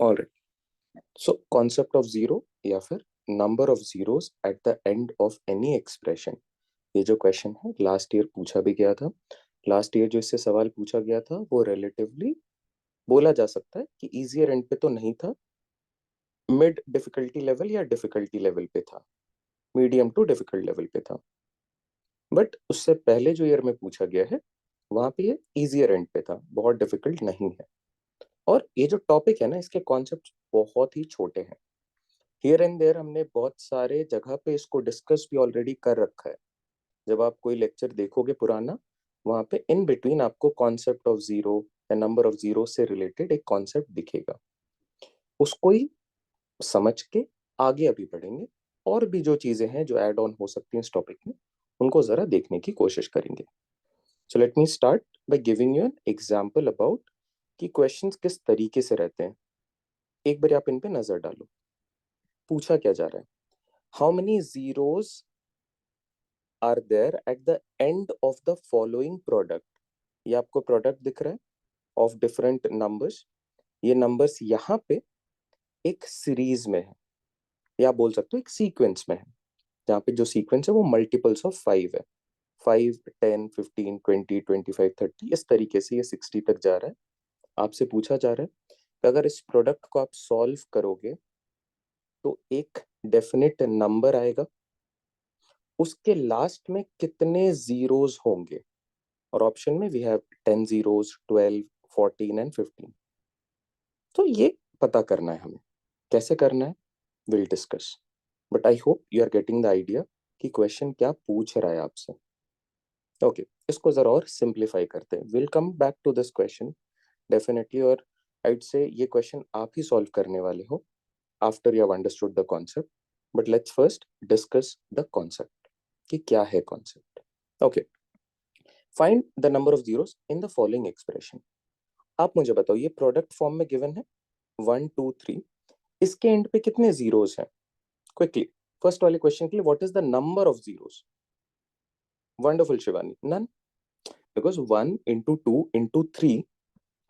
Alright, so concept of zero या फिर number of zeros eight the end of any expression, ये जो question है लास्ट ईयर पूछा भी गया था। लास्ट ईयर जो इससे सवाल पूछा गया था वो रिलेटिवली बोला जा सकता है कि इजियर एंड पे तो नहीं था, मिड डिफिकल्टी लेवल या डिफिकल्टी लेवल पे था, मीडियम टू डिफिकल्ट लेवल पे था। बट उससे पहले जो ईयर में पूछा गया है वहां पे ये इजियर एंड पे था, बहुत डिफिकल्ट नहीं है। और ये जो टॉपिक है ना, इसके कॉन्सेप्ट बहुत ही छोटे हैं। हियर एंड देयर हमने बहुत सारे जगह पे इसको डिस्कस भी ऑलरेडी कर रखा है। जब आप कोई लेक्चर देखोगे पुराना, वहां पे इन बिटवीन आपको कॉन्सेप्ट ऑफ जीरो या नंबर ऑफ जीरो से रिलेटेड एक कॉन्सेप्ट दिखेगा, उसको ही समझ के आगे अभी बढ़ेंगे। और भी जो चीजें हैं जो ऐड ऑन हो सकती हैं इस टॉपिक में, उनको जरा देखने की कोशिश करेंगे। So let me start by giving you an example about कि क्वेश्चंस किस तरीके से रहते हैं। एक बार आप इन पे नजर डालो। पूछा क्या जा रहा है, how many zeros are there at the end of the following product. ये आपको प्रोडक्ट दिख रहा है ऑफ डिफरेंट नंबर्स। ये नंबर्स यहाँ पे एक सीरीज में है, या आप बोल सकते हो एक सीक्वेंस में है, जहाँ पे जो सीक्वेंस है वो मल्टीपल्स ऑफ 5 है। 5, 10, 15, 20, 25, 30, इस तरीके से ये 60 तक जा रहा है। आपसे पूछा जा रहा है कि अगर इस प्रोडक्ट को आप सॉल्व करोगे तो एक डेफिनेट नंबर आएगा, उसके लास्ट में कितने जीरोस होंगे। और ऑप्शन में वी हैव 10 जीरोस, 12, 14 एंड 15। तो ये पता करना है हमें। कैसे करना है will discuss, but I hope you are getting the idea कि क्वेश्चन क्या पूछ रहा है आपसे। ओके, इसको जरा और सिंप्लीफाई करते हैं। Will come back to this question definitely, और आइड से ये क्वेश्चन आप ही सॉल्व करने वाले हो after you have understood the concept. But let's first discuss the concept कि क्या है concept. Okay, find the number of zeros in the following expression. आप मुझे बताओ, ये प्रोडक्ट फॉर्म में गिवन है 1, 2, 3, इसके एंड पे कितने जीरोस हैं क्विकली। फर्स्ट वाले क्वेश्चन के लिए what is the number of zeros. Wonderful Shivani, none. Because 1 into 2 into 3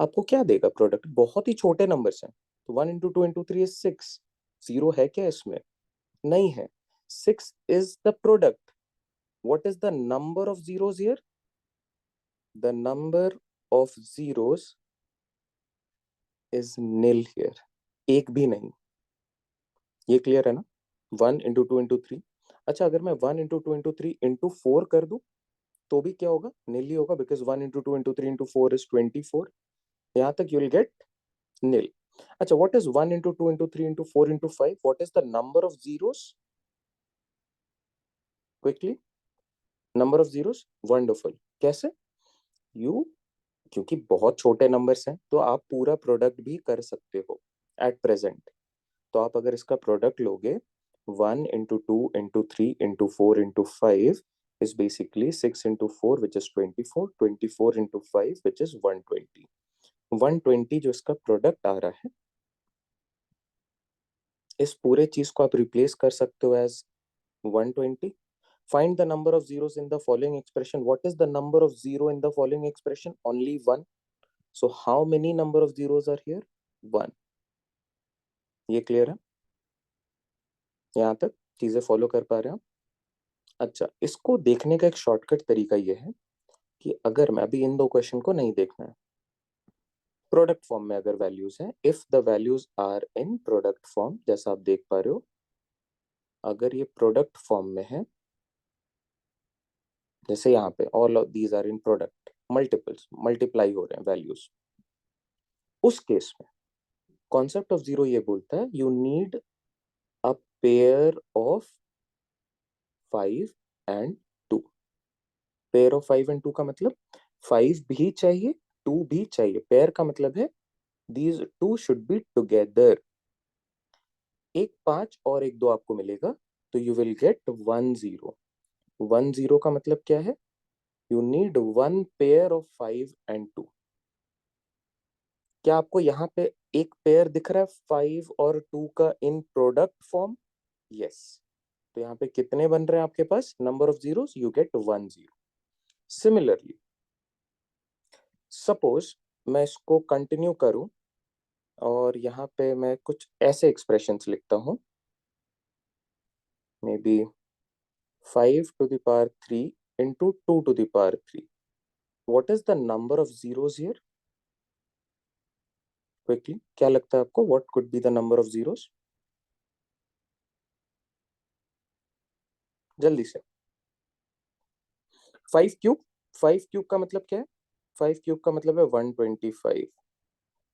आपको क्या देगा प्रोडक्ट, बहुत ही छोटे नंबर्स हैं। तो 1 इंटू 2 इंटू 3 इज 6। जीरो है क्या इसमें, नहीं है। 6 is the product. What is the number of zeros here, the number of zeros is nil here, एक भी नहीं। ये क्लियर है ना, 1 इंटू 2 इंटू 3। अच्छा, अगर मैं 1 इंटू 2 इंटू 3 इंटू 4 कर दूं तो भी क्या होगा, नील ही होगा, because 1 into 2 into 3 into 4 is 24। यहाँ तक यू विल गेट नील। अच्छा, what is 1 into 2 into 3 into 4 into 5, what is the number of zeros quickly, number of zeros. Wonderful, कैसे यू, क्योंकि बहुत छोटे नंबर्स हैं तो आप पूरा प्रोडक्ट भी कर सकते हो एट प्रेजेंट। तो आप अगर इसका प्रोडक्ट लोगे, 1 into 2 into 3 into 4 into 5 is basically 6 into 4 which is 24, 24 into 5 which is 120। 120 जो इसका प्रोडक्ट आ रहा है, इस पूरे चीज को आप रिप्लेस कर सकते हो as 120। Find the number of zeros in the following expression. What is the number of zero in the following expression? Only one. So how many number of zeros are here? One. ये clear है, यहाँ तक चीजें follow कर पा रहे हैं आप? अच्छा, इसको देखने का एक शॉर्टकट तरीका ये है कि अगर मैं अभी इन दो क्वेश्चन को नहीं देखना है, प्रोडक्ट फॉर्म में अगर वैल्यूज हैं, if the values are in product form, जैसा आप देख पा रहे हो, अगर ये प्रोडक्ट फॉर्म में है, जैसे यहाँ पे all of these are in product, multiples multiply हो रहे हैं वैल्यूज, उस केस में कॉन्सेप्ट ऑफ जीरो ये बोलता है you need a pair of 5 and 2। Pair of 5 and 2 का मतलब 5 भी चाहिए, 2 भी चाहिए। पेयर का मतलब है these two should be together. एक 5 और एक 2 आपको मिलेगा, तो यू विल गेट 1 0। 1 0 का मतलब क्या है, you need one pair of 5 and 2। क्या आपको यहाँ पे एक पेयर दिख रहा है 5 और 2 का इन प्रोडक्ट फॉर्म? यस। तो यहाँ पे कितने बन रहे हैं आपके पास number of zeros, you get 1 0। Similarly suppose मैं इसको कंटिन्यू करूं, और यहाँ पे मैं कुछ ऐसे एक्सप्रेशंस लिखता हूँ, may be 5 to the power 3 into 2 to the power 3. What is the number of zeros here? Quickly, क्या लगता है आपको? What could be the number of zeros? जल्दी से। 5 क्यूब। 5 क्यूब का मतलब क्या है? 5 क्यूब का मतलब है 125।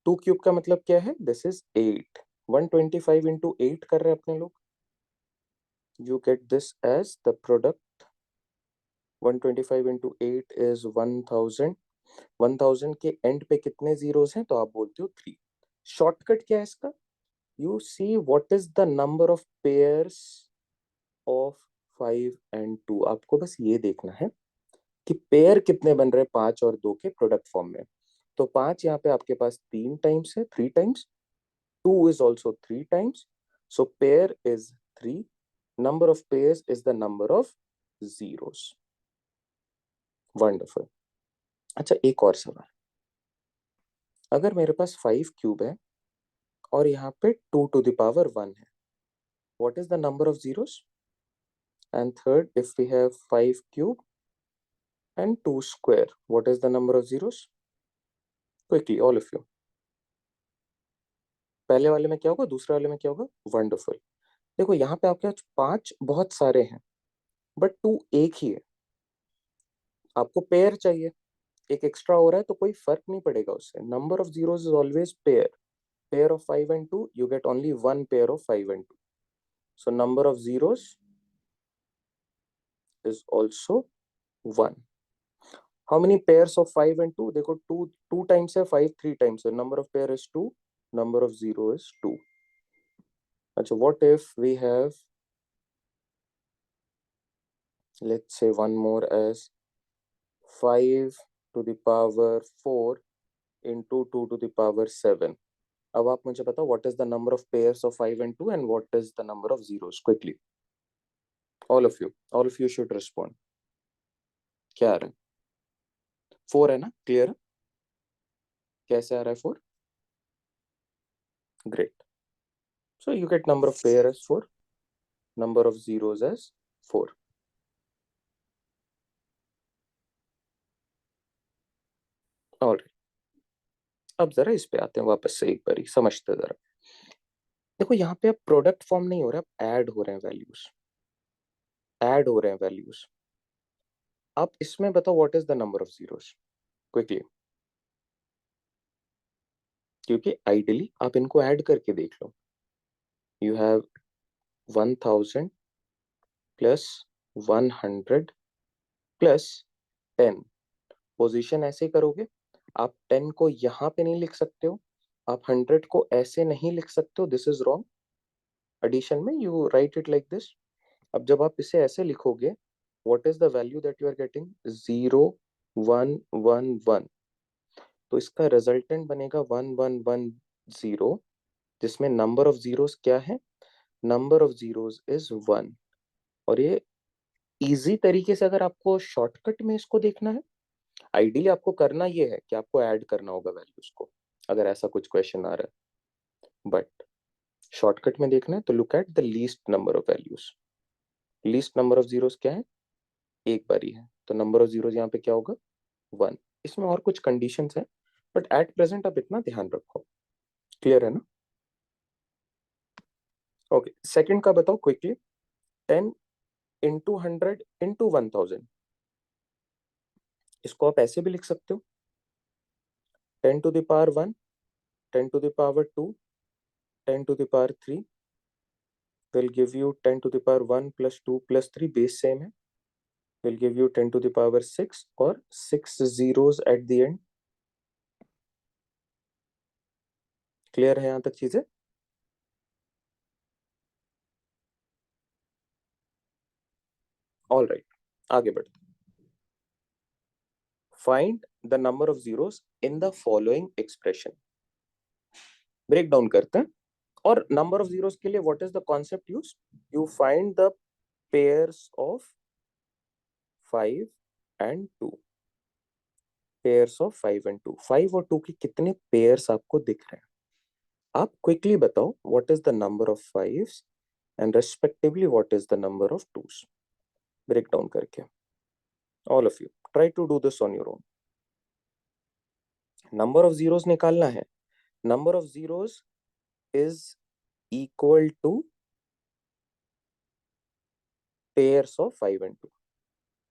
2 क्यूब का मतलब क्या है? This is 8। 125 into 8 कर रहे हैं अपने लोग। You get this as the product. 125 into 8 is 1000। 1000 के एंड पे कितने जीरोस हैं? तो आप बोलते हो 3। शॉर्टकट क्या है इसका? You see what is the number of pairs of 5 and 2। आपको बस ये देखना है कि पेयर कितने बन रहे हैं 5 और 2 के प्रोडक्ट फॉर्म में। तो 5 यहाँ पे आपके पास 3 टाइम्स है, 3 times. 2 is also 3 times. So pair is 3. Number of pairs is the number of zeros. Wonderful. अच्छा, एक और सवाल। अगर मेरे पास 5 क्यूब है और यहाँ पे 2 to the power 1 है, what is the number of zeros? And third, if we have 5 cube and 2 square, what is the number of zeros? Quickly, all of you. पहले वाले में क्या होगा, दूसरे वाले में क्या होगा? वंडरफुल। देखो यहाँ पे आपके पास 5 बहुत सारे हैं, बट 2 एक ही है। आपको पेयर चाहिए, एक एक्स्ट्रा हो रहा है तो कोई फर्क नहीं पड़ेगा उससे। Number of zeros is always pair. Pair of 5 and 2, you get only one pair of 5 and 2. So number of zeros is also 1. How many pairs of 5 and 2? देखो 2 times है, 5 3 times है। Number of pair is 2. Number of zero is 2. अच्छा, what if we have, let's say one more as 5 to the power 4 into 2 to the power 7. अब आप मुझे बताओ what is the number of pairs of 5 and 2 and what is the number of zeros? Quickly, all of you should respond. क्या आ रहा है? 4 है ना? Clear? कैसे आ रहा है 4? Great. So you get number of pair as 4, number of zeros as 4. All right. अब जरा इस पे आते हैं वापस से, एक बारी समझते जरा। देखो यहाँ पे अब प्रोडक्ट फॉर्म नहीं हो रहा, अब ऐड हो रहे हैं वैल्यूज। ऐड हो रहे हैं वैल्यूज। आप इसमें बताओ what is the number of zeros? Quickly, क्योंकि आइडियली आप इनको ऐड करके देख लो। You have 1000 plus 100 plus 10। Position ऐसे करोगे, आप 10 को यहाँ पे नहीं लिख सकते हो, आप 100 को ऐसे नहीं लिख सकते हो, दिस इज रॉन्ग। एडिशन में you write it like this. अब जब आप इसे ऐसे लिखोगे, what is the value that you are getting? 0111। तो इसका रिजल्टेंट बनेगा 1110, जिसमें नंबर ऑफ जीरोस क्या है? Number of zeros is 1। और ये इजी तरीके से, अगर आपको शॉर्टकट में इसको देखना है, आइडियली आपको करना ये है कि आपको ऐड करना होगा वैल्यूज को, अगर ऐसा कुछ क्वेश्चन आ रहा है। बट शॉर्टकट में देखना है तो look at the least number of values. Least number of zeros क्या है? एक बारी है, तो नंबर ऑफ जीरोस यहाँ पे क्या होगा? 1। इसमें और कुछ कंडीशंस हैं, बट एट प्रेजेंट आप इतना ध्यान रखो। क्लियर है ना? ओके, सेकंड का बताओ क्विकली। 10 into 100 into 1000। इसको आप ऐसे भी लिख सकते हो, 10 to the power 1, 10 to the power 2, 10 to the power 3 will give you 10 to the power 1 plus 2 plus 3, base same है, will give you 10 to the power 6 और 6 zeros at the end। Clear है यहाँ तक चीजें? ऑल राइट, आगे बढ़ते। Find the number of zeros in the following expression. Break down करते हैं। और नंबर ऑफ जीरोस के लिए what is the concept use? You find the pairs of 5 and 2। Pairs of 5 and 2। 5 और 2 के कितने पेयर्स आपको दिख रहे हैं? आप क्विकली बताओ what is the number of fives and respectively what is the number of twos, break down करके। All of you try to do this on your own. Number of zeros निकालना है। Number of zeros is equal to pairs of 5 and 2।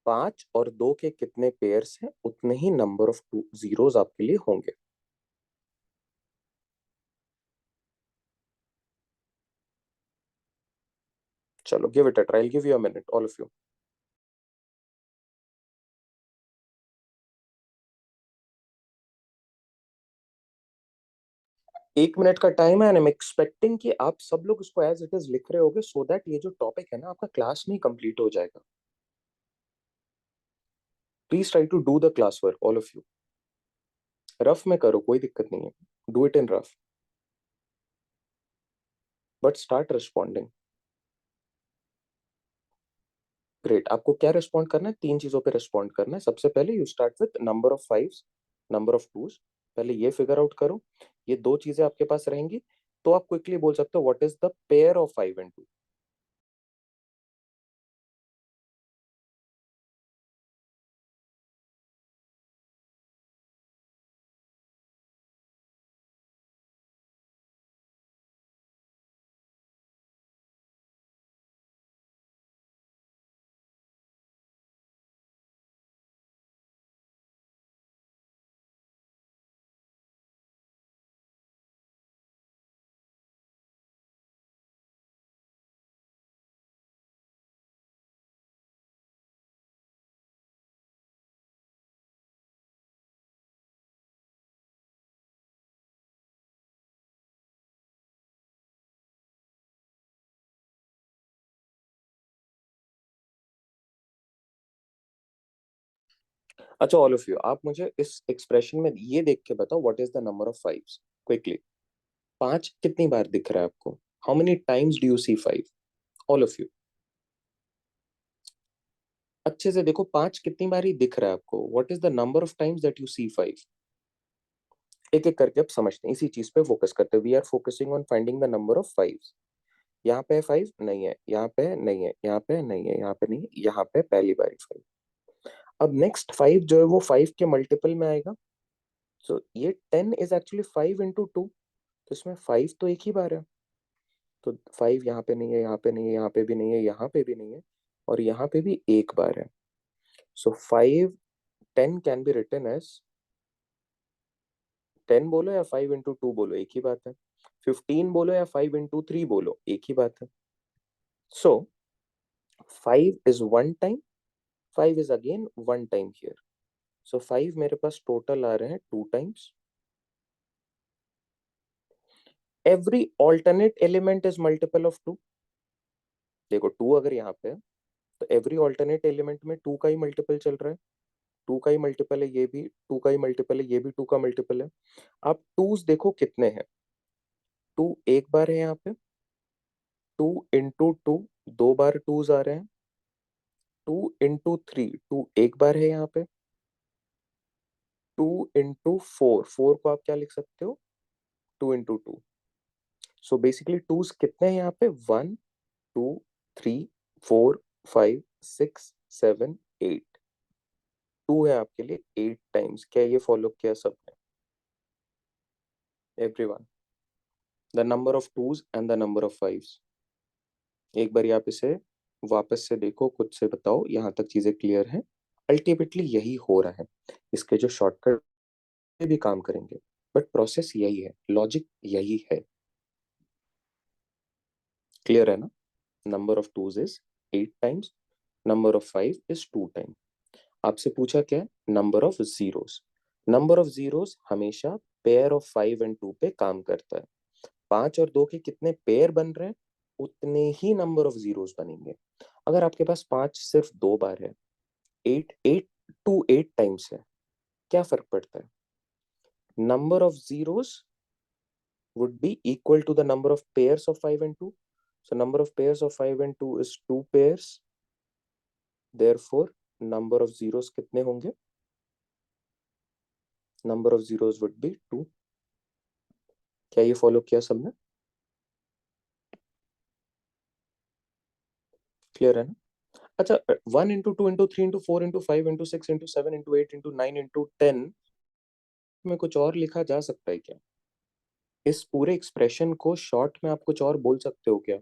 5 और 2 के कितने pairs हैं उतने ही number of two zeros आपके लिए होंगे। चलो give it a try, give you a minute all of you. 1 minute का टाइम है एंड आई एम एक्सपेक्टिंग कि आप सब लोग उसको एज इट इज लिख रहे होगे सो दैट ये जो टॉपिक है ना आपका क्लास में कंप्लीट हो जाएगा। Please try to do the class work all of you. Rough में करो, कोई दिक्कत नहीं है, do it in rough, but start responding. Great. आपको क्या रिस्पॉन्ड करना है? 3 चीजों पे रिस्पॉन्ड करना है। सबसे पहले you start with number of fives, number of twos. पहले ये फिगर आउट करो। ये 2 चीजें आपके पास रहेंगी तो आप क्विकली बोल सकते हो what is the pair of 5 and 2। अच्छा ऑल ऑफ यू, आप मुझे इस एक्सप्रेशन में ये देख के बताओ what is the number of fives quickly. 5 कितनी बार दिख रहा है आपको? How many times do you see 5? All of you अच्छे से देखो, 5 कितनी बार ही दिख रहा है आपको? What is the number of times that you see 5? एक एक करके अब समझते हैं, इसी चीज पे फोकस करते हैं। We are focusing on finding the number of fives. यहाँ पे 5 नहीं है, यहाँ पे नहीं है, यहाँ पे नहीं है, यहाँ पे नहीं है, यहाँ पे पहली बारी 5। अब नेक्स्ट 5 जो है वो 5 के मल्टीपल में आएगा। सो ये 10 इज एक्चुअली 5 इंटू 2। तो इसमें 5 तो एक ही बार है। तो 5 यहाँ पे नहीं है, यहाँ पे नहीं है, यहाँ पे भी नहीं है, यहाँ पे भी नहीं है, और यहाँ पे भी एक बार है। So 5 10 can be written as 10 बोलो या 5 इंटू 2 बोलो, एक ही बात है। 15 बोलो या 5 इंटू 3 बोलो, एक ही बात है। So 5 is one time, 5 is again one time here. So 5 मेरे पास टोटल आ रहे हैं 2 times. Every alternate element is multiple of 2। देखो 2 अगर यहाँ पे है तो एवरी ऑल्टरनेट एलिमेंट में 2 का ही मल्टीपल चल रहा है। 2 का ही मल्टीपल है ये भी, 2 का ही मल्टीपल है ये भी, 2 का मल्टीपल है। आप टूज देखो कितने हैं। 2 एक बार है यहाँ पे, 2 इंटू 2 दो बार टूज आ रहे हैं, 2 इंटू 3 2 एक बार है यहाँ पे, 2 इंटू 4 4 को आप क्या लिख सकते हो? 2 इंटू 2। सो बेसिकली टूज कितने हैं यहाँ पे? 1 2 3 4 5 6 7 8। 2 है आपके लिए 8 टाइम्स। क्या ये फॉलो किया सबने? Everyone, the number of twos and the number of fives. एक बार आप इसे वापस से देखो, खुद से बताओ यहाँ तक चीजें क्लियर हैं? अल्टीमेटली यही हो रहा है। इसके जो शॉर्टकट भी काम करेंगे, बट प्रोसेस यही है, लॉजिक यही है। क्लियर है ना? Number of twos is 8 times, number of five is 2 time. आपसे पूछा क्या है? Number of zeros. Number of zeros हमेशा पेयर ऑफ 5 एंड 2 पे काम करता है। 5 और 2 के कितने पेयर बन रहे हैं उतने ही नंबर ऑफ जीरोस बनेंगे। अगर आपके पास 5 सिर्फ 2 बार है, 8 टाइम्स है, क्या फर्क पड़ता है? Number of zeros would be equal to the number of pairs of 5 and 2. So number of pairs of 5 and 2 is 2 pairs. Therefore, number of zeros कितने होंगे? Number of zeros would be 2. क्या ये follow किया सबने? Clear है ना? अच्छा, 1 into 2 into 3 into 4 into 5 into 6 into 7 into 8 into 9 into 10 में कुछ और लिखा जा सकता है क्या? इस पूरे एक्सप्रेशन को शॉर्ट में आप कुछ और बोल सकते हो क्या?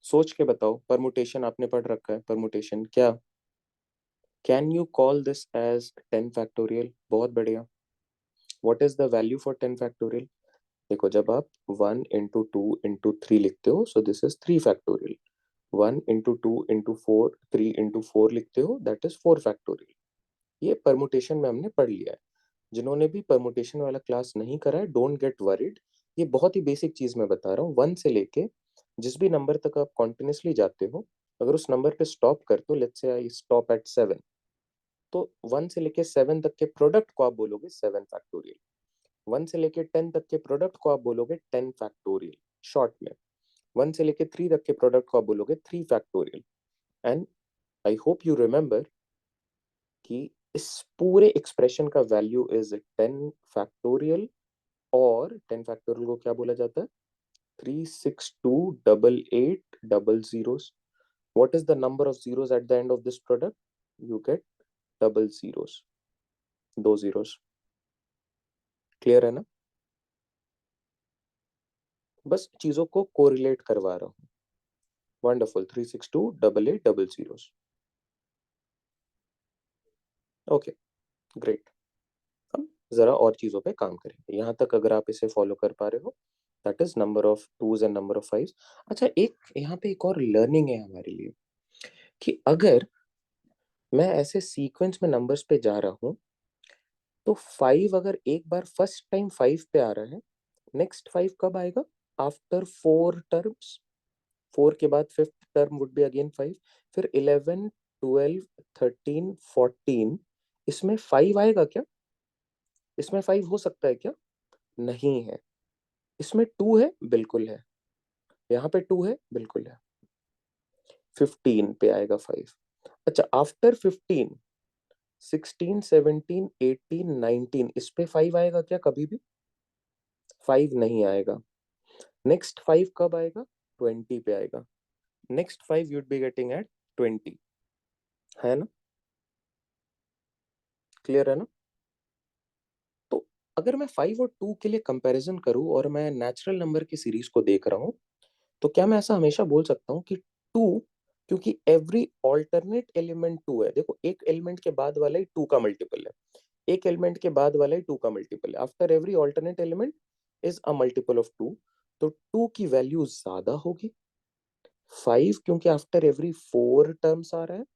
सोच के बताओ। परमुटेशन आपने पढ़ रखा है, परमुटेशन क्या? Can you call this as 10 factorial? बहुत बढ़िया। What is the value for 10 factorial? देखो, जब आप 1 into 2 into 3 लिखते हो, so this is 3 factorial. 1 into 2 into 4 3 into 4 लिखते हो, दैट इज 4 फैक्टोरियल। ये परमुटेशन में हमने पढ़ लिया है। जिन्होंने भी परमुटेशन वाला क्लास नहीं करा है, डोंट गेट वरीड। ये बहुत ही बेसिक चीज मैं बता रहा हूँ। 1 से लेके जिस भी नंबर तक आप कॉन्टिन्यूसली जाते हो, अगर उस नंबर पे स्टॉप करते हो, let's say I stop at 7, तो 1 से लेके 7 तक के प्रोडक्ट को आप बोलोगे 7 फैक्टोरियल। 1 से लेके 10 तक के प्रोडक्ट को आप बोलोगे 10 फैक्टोरियल शॉर्ट में। 1 से लेके 3 तक के प्रोडक्ट को आप बोलोगे 3 factorial. And I hope you remember कि इस पूरे एक्सप्रेशन का वैल्यू इज 10 फैक्टोरियल। और 10 फैक्टोरियल को क्या बोला जाता है? 36288 00। What is the number of zeros at the end of this product? You get double zeros, 2 zeros। Clear है ना? बस चीजों को कोरिलेट करवा रहा हूँ। वंडरफुल। 36288 00। Okay, great. अब जरा और चीजों पे काम करेंगे। यहाँ तक अगर आप इसे फॉलो कर पा रहे हो, that is number of twos and number of fives. अच्छा, एक यहाँ पे एक और लर्निंग है हमारे लिए कि अगर मैं ऐसे सीक्वेंस में नंबर्स पे जा रहा हूँ, तो 5 अगर एक बार फर्स्ट टाइम 5 पे आ रहा है, नेक्स्ट 5 कब आएगा? After 4 terms. 4 के बाद fifth term would be again 5। फिर 11 12 13 14, इसमें 5 आएगा क्या? इसमें 5 हो सकता है क्या? नहीं है। इसमें 2 है? बिल्कुल है। यहाँ पे 2 है? बिल्कुल है। 15 पे आएगा 5। अच्छा, आफ्टर 15 16 17 18 19, इस पे 5 आएगा क्या कभी भी? 5 नहीं आएगा। नेक्स्ट 5 कब आएगा? 20 पे आएगा। Next 5 you'd be getting eight 20। है ना? क्लियर है ना? तो अगर मैं 5 और 2 के लिए कंपैरिजन करूं और मैं नेचुरल नंबर की सीरीज को देख रहा हूं, तो क्या मैं ऐसा हमेशा बोल सकता हूँ कि 2, क्योंकि एवरी ऑल्टरनेट एलिमेंट 2 है। देखो, एक एलिमेंट के बाद वाला ही 2 का मल्टीपल है, एक एलिमेंट के बाद वाला ही 2 का मल्टीपल है। After every alternate element is a multiple of 2। तो 2 की वैल्यू ज्यादा होगी। 5 क्योंकि आफ्टर एवरी 4 टर्म्स आ रहा है,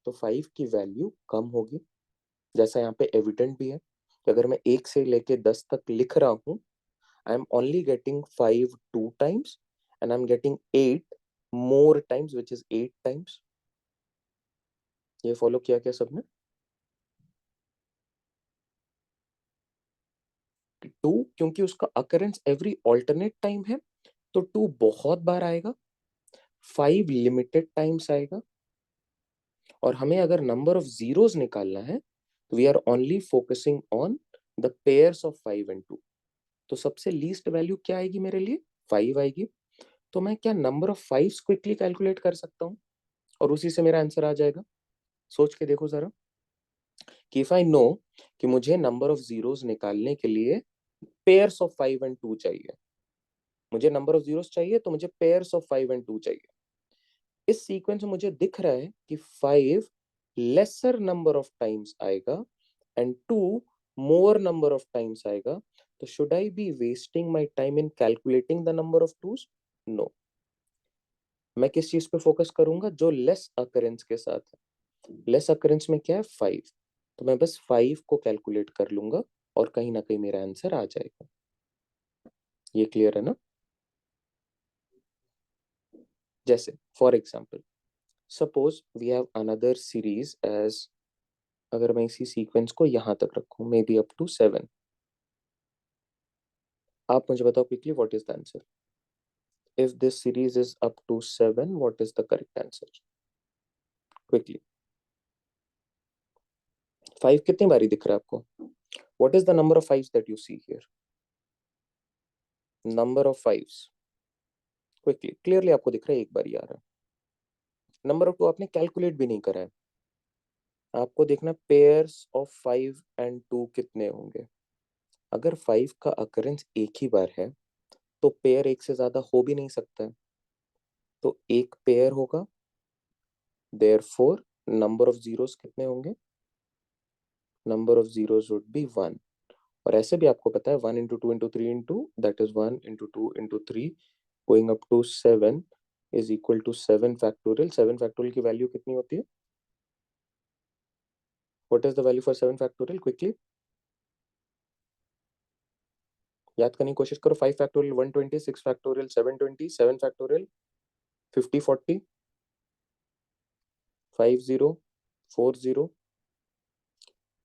तो 5 की वैल्यू कम होगी। जैसा यहाँ पे एविडेंट भी है कि अगर मैं 1 से लेके 10 तक लिख रहा हूँ, I am only getting 5 2 times and I am getting 8 more times, which is 8 times. ये फॉलो किया क्या सबने? 2 क्योंकि उसका अकरेंस एवरी ऑल्टरनेट टाइम है, तो 2 बहुत बार आएगा। 5 लिमिटेड टाइम्स आएगा। और हमें अगर नंबर ऑफ जीरोस निकालना है, तो we are only focusing on the pairs of 5 and 2। तो सबसे लीस्ट वैल्यू क्या आएगी मेरे लिए? 5 आएगी। तो मैं क्या नंबर ऑफ 5 क्विकली कैलकुलेट कर सकता हूँ और उसी से मेरा आंसर आ जाएगा? सोच के देखो जरा कि इफ आई नो कि मुझे नंबर ऑफ जीरोस निकालने के लिए पेयर्स ऑफ 5 एंड 2 चाहिए, मुझे नंबर ऑफ जीरोस चाहिए, तो मुझे पेयर्स ऑफ 5 एंड 2 चाहिए। इस सीक्वेंस में मुझे दिख रहा है कि 5 लेसर नंबर ऑफ टाइम्स आएगा and 2 more number of times आएगा। तो should I be wasting my time in calculating the number of twos? No. मैं किस चीज पे फोकस करूंगा? जो लेस अकरेंस के साथ है। लेस अकरेंस में क्या है? 5। तो मैं बस 5 को कैलकुलेट कर लूंगा और कहीं ना कहीं मेरा आंसर आ जाएगा। ये क्लियर है ना? जैसे for example, suppose we have another series as, अगर मैं इसी सीक्वेंस को यहां तक रखूं, मे बी अप टू 7। आप मुझे बताओ quickly, what is the answer? If this series is up to 7, what is the correct answer? Quickly. 5 कितनी बारी दिख रहा है आपको? What is the number of fives that you see here? Number of fives. Quickly, clearly आपको दिख रहा है, एक बार ही आ रहा है। नंबर ऑफ टू आपने कैलकुलेट भी नहीं करा है, आपको देखना पेयर्स ऑफ 5 एंड 2 कितने होंगे। अगर 5 का अकरेंस एक ही बार है तो पेयर एक से ज्यादा हो भी नहीं सकता है, तो एक पेयर होगा, देयरफॉर नंबर ऑफ जीरोस कितने होंगे? Number of zeros would be 1। और ऐसे भी आपको पता है 1 into 2 into 3 into that is 1 into 2 into 3 going up to 7 is equal to 7 factorial. 7 factorial की वैल्यू कितनी होती है? What is the value for 7 factorial? Quickly याद करने की कोशिश करो। 5 factorial 120, 6 factorial 720, 7 factorial 50 40 50 40।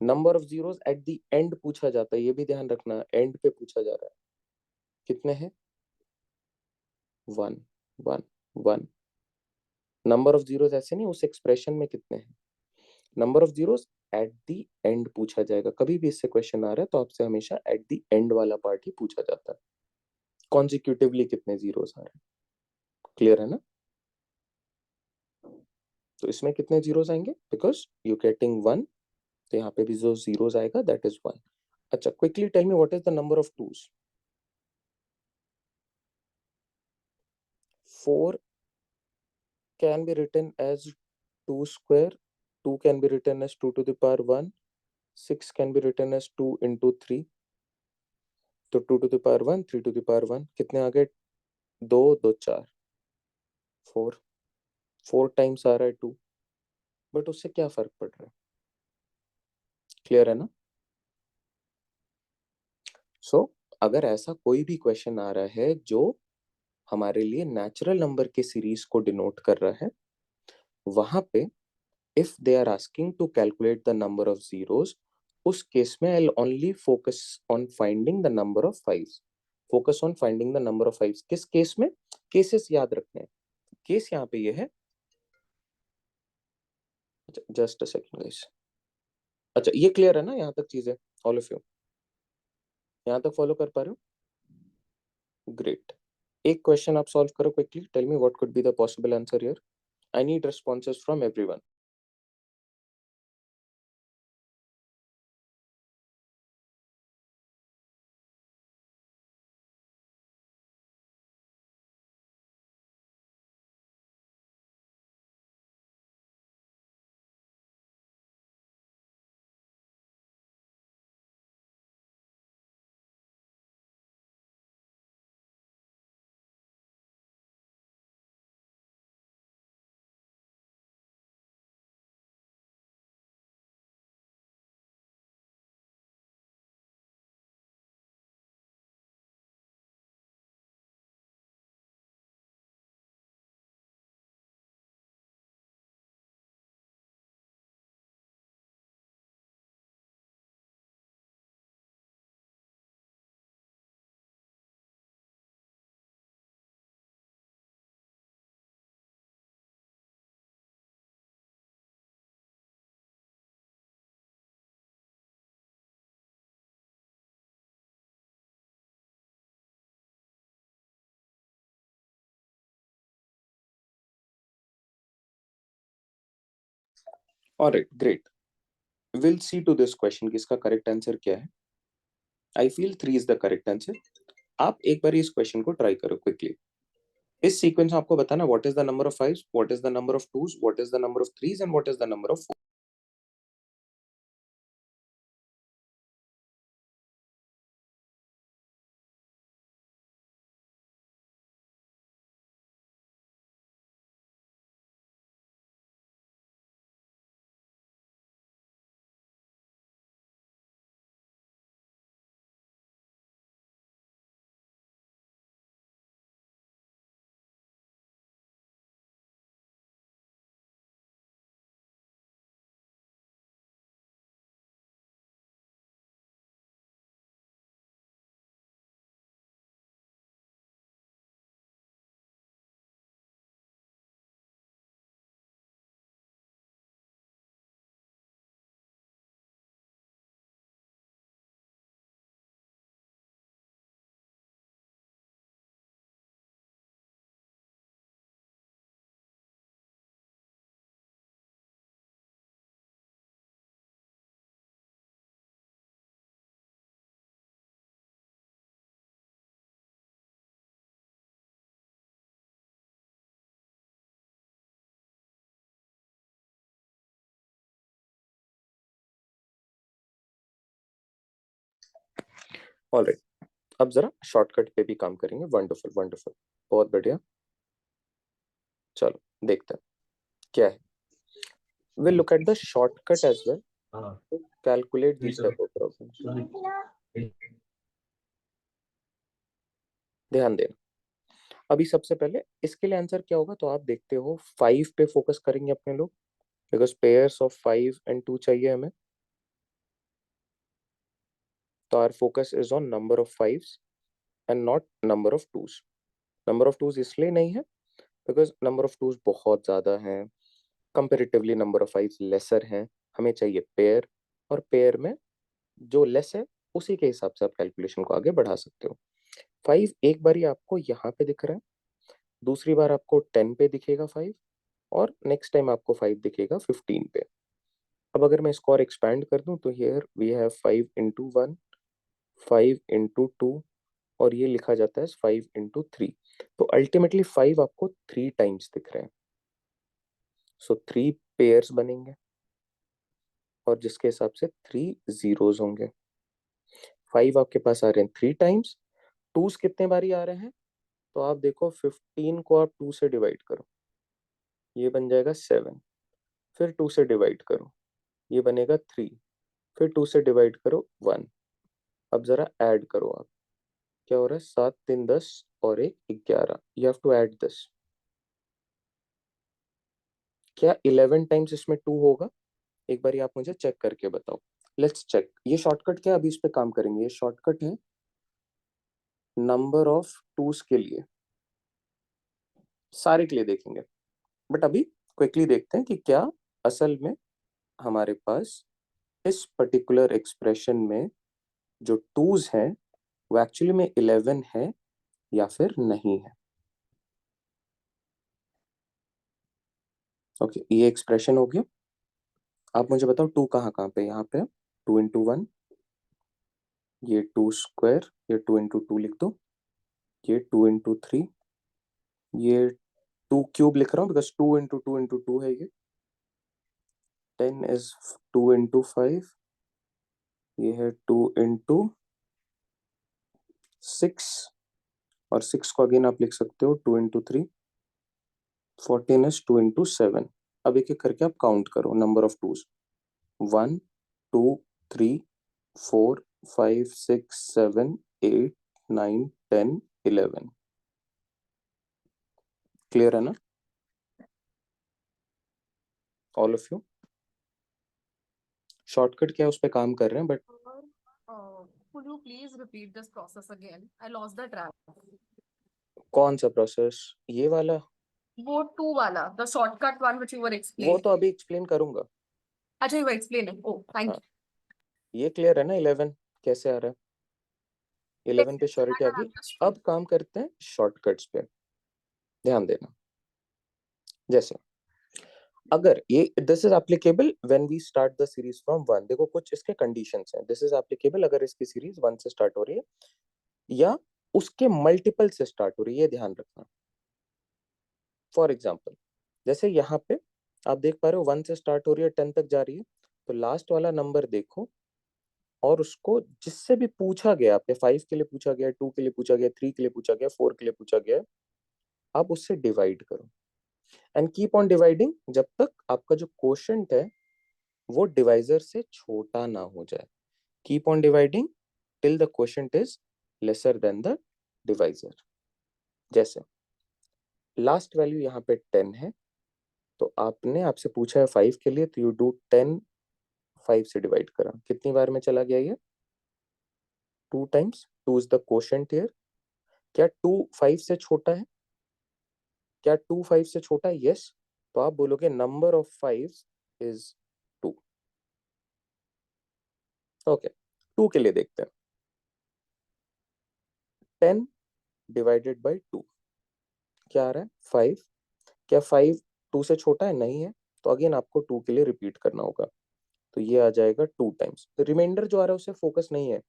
Number of zeros eight the and पूछा जाता है, ये भी ध्यान रखना, एंड पे पूछा जा रहा है। कितने हैं? 1 1 1। नंबर ऑफ जीरोस ऐसे नहीं, उस एक्सप्रेशन में कितने हैं। Number of zeros eight the and पूछा जाएगा। कभी भी इससे क्वेश्चन आ रहा है तो आपसे हमेशा एट द एंड वाला पार्ट ही पूछा जाता है। कॉन्जिक्यूटिवली कितने जीरोस आ रहे हैं, क्लियर है ना? तो इसमें कितने जीरोस आएंगे, बिकॉज यू गेटिंग 1, तो यहाँ पे भी जो जीरोस आएगा दैट इज 1। अच्छा, quickly tell me what is the number of twos? 4 can be written as 2 square, 2 can be written as 2 to the power 1, 6 can be written as 2 into 3, तो 2 to the power 1, 3 to the power 1 कितने आ गए? 2 2 4 4। 4 times आ रहा है 2, but उससे क्या फर्क पड़ रहा है, क्लियर है ना? सो अगर ऐसा कोई भी क्वेश्चन आ रहा है जो हमारे लिए नेचुरल नंबर के सीरीज को डिनोट कर रहा है, वहां पे if they are asking to calculate the number of zeros, उस केस में I'll only focus on finding the number of fives। focus on finding the number of fives किस केस में? केसेस याद रखने हैं। केस यहाँ पे ये है, जस्ट अ सेकंड गाइस। अच्छा, ये क्लियर है ना यहाँ तक चीजें, ऑल ऑफ यू यहाँ तक फॉलो कर पा रहे हो? ग्रेट। एक क्वेश्चन आप सॉल्व करो quickly, tell me what could be the possible answer here. I need responses from everyone. Alright, great. Will see to this question कि इसका करेक्ट आंसर क्या है। I feel 3 is the correct answer. आप एक बार इस question को try करो quickly. इस सीक्वेंस में आपको बताना what is the number of fives, what is the number of twos, what is the number of threes and what is the number of alright, अब जरा शॉर्टकट पे भी काम करेंगे। वंडरफुल वंडरफुल, बहुत बढ़िया। चलो देखते हैं क्या है। we'll look at the shortcut as well to calculate these type of problems. ध्यान देना, अभी सबसे पहले इसके लिए आंसर क्या होगा तो आप देखते हो 5 पे फोकस करेंगे अपने लोग, बिकॉज पेयर्स ऑफ 5 and 2 चाहिए हमें। तो our focus is on number of 5s and not number of 2s। Number of 2s इसलिए नहीं है बिकॉज नंबर ऑफ 2s बहुत ज्यादा है, comparatively number of 5s laser है। हमें चाहिए पेयर, और पेयर में जो लेस है उसी के हिसाब से आप कैलकुलेशन को आगे बढ़ा सकते हो। 5 एक बार ही आपको यहाँ पे दिख रहा है, दूसरी बार आपको 10 पे दिखेगा 5, और नेक्स्ट टाइम आपको 5 दिखेगा 15 पे। अब अगर मैं इसको और एक्सपैंड कर दूं तो here we have 5 into 1, 5 into 2, और ये लिखा जाता है 5 इंटू 3। तो अल्टीमेटली 5 आपको 3 टाइम्स दिख रहे हैं, सो 3 पेयर्स बनेंगे, और जिसके हिसाब से 3 जीरोस होंगे। 5 आपके पास आ रहे हैं 3 टाइम्स, 2s कितने बारी आ रहे हैं तो आप देखो 15 को आप 2 से डिवाइड करो, ये बन जाएगा 7, फिर 2 से डिवाइड करो, ये बनेगा 3, फिर 2 से डिवाइड करो 1। अब जरा ऐड करो आप, क्या हो रहा है 7 3 10 और 1 11, you have to add this. क्या 11 टाइम्स इसमें 2 होगा? एक बार आप मुझे चेक करके बताओ। लेट्स चेक, ये शॉर्टकट क्या, अभी इस पे काम करेंगे। ये शॉर्टकट है नंबर ऑफ 2s के लिए, सारे के लिए देखेंगे, बट अभी क्विकली देखते हैं कि क्या असल में हमारे पास इस पर्टिकुलर एक्सप्रेशन में जो 2s हैं वो एक्चुअली में 11 है या फिर नहीं है। ओके, ये एक्सप्रेशन हो गया। आप मुझे बताओ 2 कहाँ कहाँ पे, यहाँ पे 2 इंटू 1, ये 2 स्क्वायर, ये 2 इंटू 2 लिख दो, ये 2 इंटू 3, ये 2 क्यूब लिख रहा हूँ बिकॉज 2 इंटू 2 इंटू 2 है ये। 10 इज 2 इंटू 5, ये है 2 इंटू 6, और 6 को अगेन आप लिख सकते हो 2 इंटू 3, 14 इज 2 इंटू 7। अब एक एक करके आप काउंट करो नंबर ऑफ 2s, 1 2 3 4 5 6 7 8 9 10 11। क्लियर है ना ऑल ऑफ यू? शॉर्टकट क्या है उस पर काम कर रहे हैं, but Could you please repeat this process again? I lost the track. कौन सा प्रोसेस, ये वाला? वो टू वाला, the shortcut one which you were वो explaining. तो अभी एक्सप्लेन करूंगा। अच्छा, you were explaining. Oh, thank हाँ, ये क्लियर है ना 11 कैसे आ रहा है? 11 पे श्योरिटी आ गई। you. अब काम करते हैं शॉर्टकट्स पे, ध्यान देना। जैसे अगर ये this is applicable when we start the series from 1, देखो कुछ इसके कंडीशंस हैं। दिस इज एप्लीकेबल अगर इसकी सीरीज 1 से स्टार्ट हो रही है या उसके मल्टीपल से स्टार्ट हो रही है, ये ध्यान रखना। फॉर एग्जाम्पल जैसे यहाँ पे आप देख पा रहे हो 1 से स्टार्ट हो रही है 10 तक जा रही है, तो लास्ट वाला नंबर देखो और उसको जिससे भी पूछा गया, आपके 5 के लिए पूछा गया, 2 के लिए पूछा गया, 3 के लिए पूछा गया, 4 के लिए पूछा गया, आप उससे डिवाइड करो एंड कीप ऑन डिवाइडिंग जब तक आपका जो क्वोशंट है वो डिवाइजर से छोटा ना हो जाए। Keep on dividing till the quotient is lesser than the divisor. जैसे लास्ट वैल्यू यहाँ पे 10 है, तो आपने आपसे पूछा है 5 के लिए, तो यू डू 10 5 से डिवाइड करा, कितनी बार में चला गया ये? 2 times. 2 is the quotient here. क्या 2 5 से छोटा है? क्या 2 5 से छोटा है? यस। तो आप बोलोगे नंबर ऑफ 5 इज 2। ओके, 2 के लिए देखते हैं। 10 डिवाइडेड बाई 2 क्या आ रहा है? 5। क्या 5 2 से छोटा है? नहीं है। तो अगेन आपको 2 के लिए रिपीट करना होगा, तो ये आ जाएगा 2 टाइम्स। रिमाइंडर जो आ रहा है उससे फोकस नहीं है।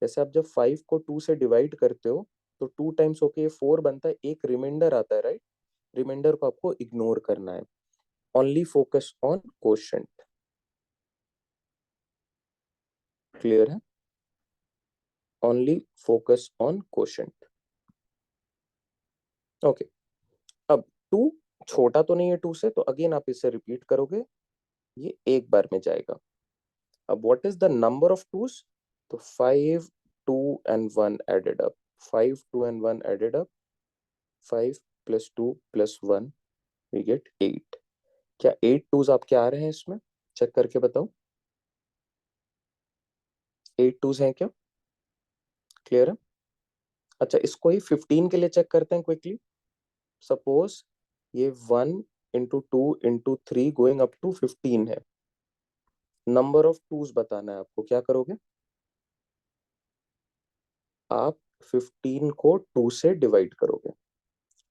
जैसे आप जब 5 को 2 से डिवाइड करते हो तो 2 टाइम्स होके ये 4 बनता है, एक रिमाइंडर आता है, राइट? रिमाइंडर को आपको इग्नोर करना है, only focus on quotient. Clear है? only focus on quotient. Okay, अब 2 छोटा तो नहीं है 2 से, तो अगेन आप इसे रिपीट करोगे, ये एक बार में जाएगा. अब what is the number of twos? तो 5, 2 and 1 added up. 5, 2 and 1 added up. 5 plus 2 plus 1 we get 8. क्या 8 टूज आपके आ रहे हैं इसमें? चेक करके बताओ. 8 टूज हैं क्या? क्लियर है? अच्छा, इसको ही 15 के लिए चेक करते हैं क्विकली. सपोज ये 1 into 2 into 3 going up to 15 है. नंबर ऑफ टूज बताना है आपको. क्या करोगे? आप 15 को 2 से डिवाइड करोगे.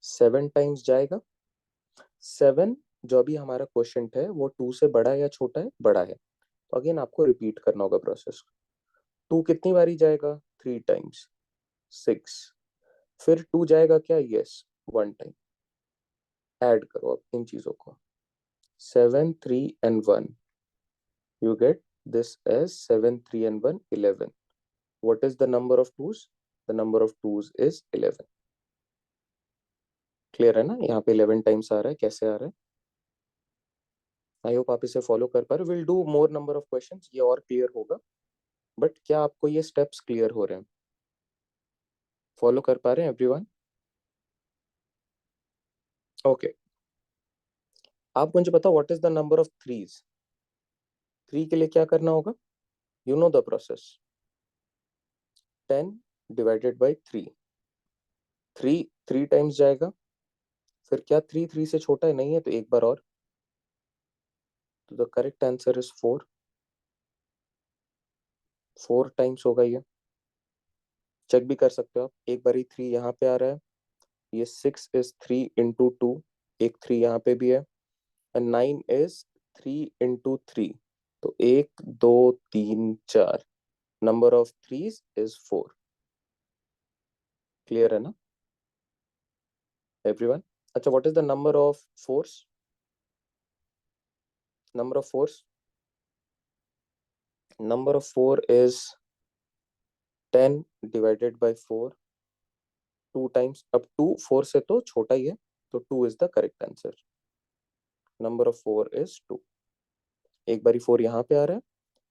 7 टाइम्स जाएगा. 7 जो अभी हमारा क्वेश्चन है वो 2 से बड़ा है या छोटा है? बड़ा है. तो अगेन आपको रिपीट करना होगा प्रोसेस. 2 कितनी बारी जाएगा? 3 टाइम्स. 6. फिर 2 जाएगा क्या? Yes, 1 time. ऐड करो अब इन चीजों को. 7, 3 and 1. You get this as 7, 3 and 1, 11. What is the number of twos? The number of twos is 11. Clear है ना? यहाँ पे 11 टाइम्स आ रहा है. कैसे आ रहा है? आई होप आप इसे फॉलो कर पा रहे हो. Will do more number of questions, ये और क्लियर होगा. बट क्या आपको ये स्टेप्स क्लियर हो रहे हैं? फॉलो कर पा रहे हैं एवरीवन? ओके, आप मुझे बताओ what is the number of threes. 3 के लिए क्या करना होगा? You know the process. 10 divided by 3. 3 times जाएगा. फिर क्या 3 से छोटा है? नहीं है, तो एक बार और. तो the correct answer is 4. 4 times होगा ये. चेक भी कर सकते हो आप. एक बारी 3 यहाँ पे आ रहा है. ये 6 इज 3 इंटू 2. एक 3 यहाँ पे भी है. And 9 is 3 into 3. तो 1, 2, 3, 4. Number of threes is 4. Clear है ना एवरीवन? अच्छा, what is the number of force? Number of force, number of 4 is 10 divided by 4. 2 times. अब 2 4 से तो छोटा ही है, तो 2 is the correct answer. Number of 4 is 2. एक बारी 4 यहाँ पे आ रहा है.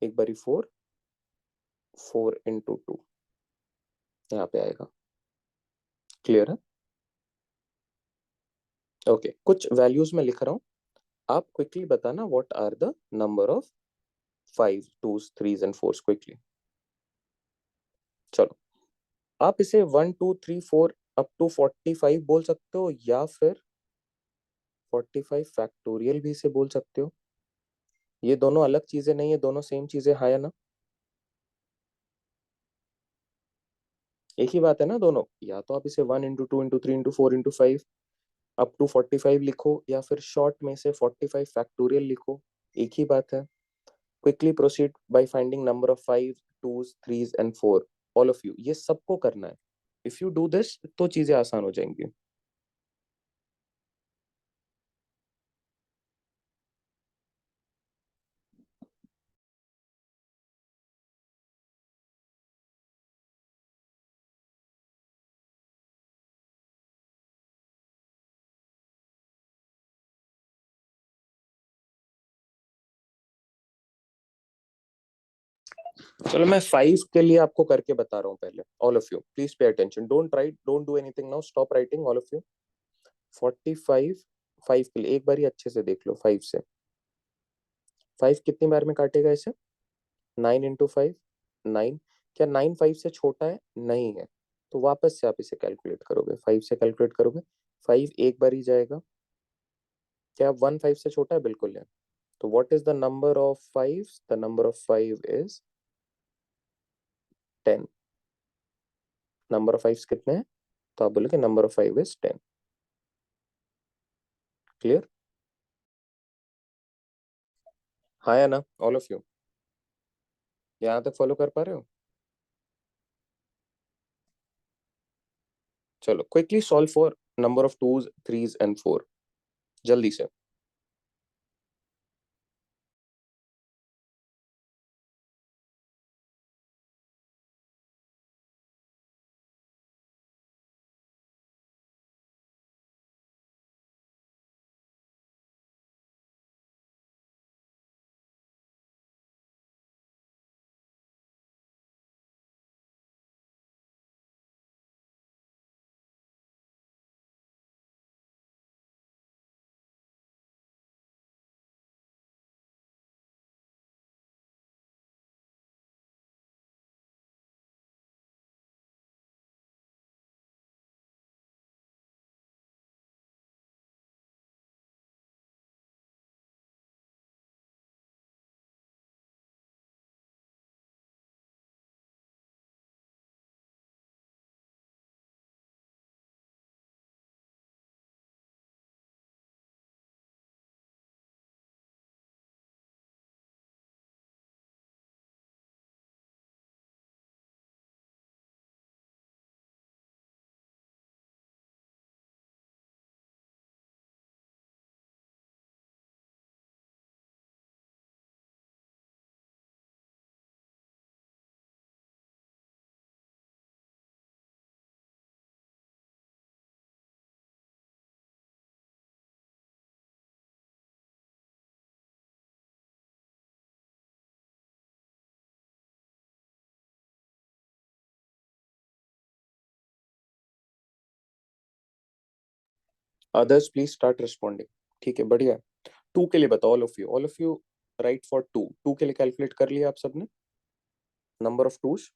एक बारी 4, 4 इंटू 2 यहाँ पे आएगा. क्लियर है? ओके, कुछ वैल्यूज में लिख रहा हूँ. आप क्विकली बताना what are the number of 5, 2s, 3s and 4s quickly. चलो, आप इसे 1, 2, 3, 4 अप टू 45 बोल सकते हो, या फिर 45 फैक्टोरियल भी इसे बोल सकते हो. ये दोनों अलग चीजें नहीं है, दोनों सेम चीजें. हाँ या ना? एक ही बात है ना दोनों. या तो आप इसे 1 into 2 into 3 into 4 into 5 up to 45 लिखो, या फिर शॉर्ट में से 45 फैक्टोरियल लिखो. एक ही बात है. Quickly proceed by finding number of 5, 2s, 3s and 4. All of you ये सबको करना है. इफ यू डू दिस तो चीजें आसान हो जाएंगी. चलो, मैं 5 के लिए आपको करके बता रहा हूँ पहले. All of you please pay attention. Don't write, don't do anything now. Stop writing all of you. 45. 5 के लिए एक बार ही अच्छे से देख लो. 5 से 5 कितनी बार में काटेगा इसे? 9 इंटू 5, 9. क्या 9 5 से छोटा है? नहीं है. तो वापस से आप इसे कैलकुलेट करोगे. 5 से कैलकुलेट करोगे. 5 एक बार ही जाएगा. क्या 1 5 से छोटा है? बिल्कुल है. तो what is the number of 5? The number of 5 is 10. Number of 5 कितने हैं? तो आप बोलोगे नंबर ऑफ 5 इज 10. क्लियर? हाँ या ना ऑल ऑफ यू? यहाँ तक फॉलो कर पा रहे हो? चलो, quickly solve for number of 2s, 3s and 4. जल्दी से. Others please start responding. ठीक है, बढ़िया। 2 के लिए बताओ, all of you right for 2। 2 के लिए कैलकुलेट कर लिया आप सबने? Number of twos,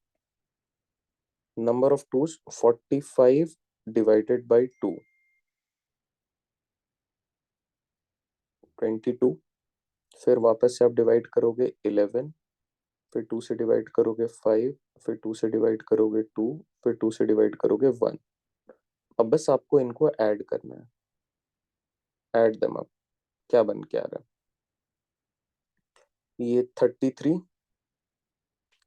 number of twos 45 divided by 2, 22। फिर वापस से आप डिवाइड करोगे 11, फिर 2 से डिवाइड करोगे 5, फिर 2 से डिवाइड करोगे 2, फिर 2 से डिवाइड करोगे 1। अब बस आपको इनको ऐड करना है, ऐड देम अप। क्या बन के आ रहा है? ये 33,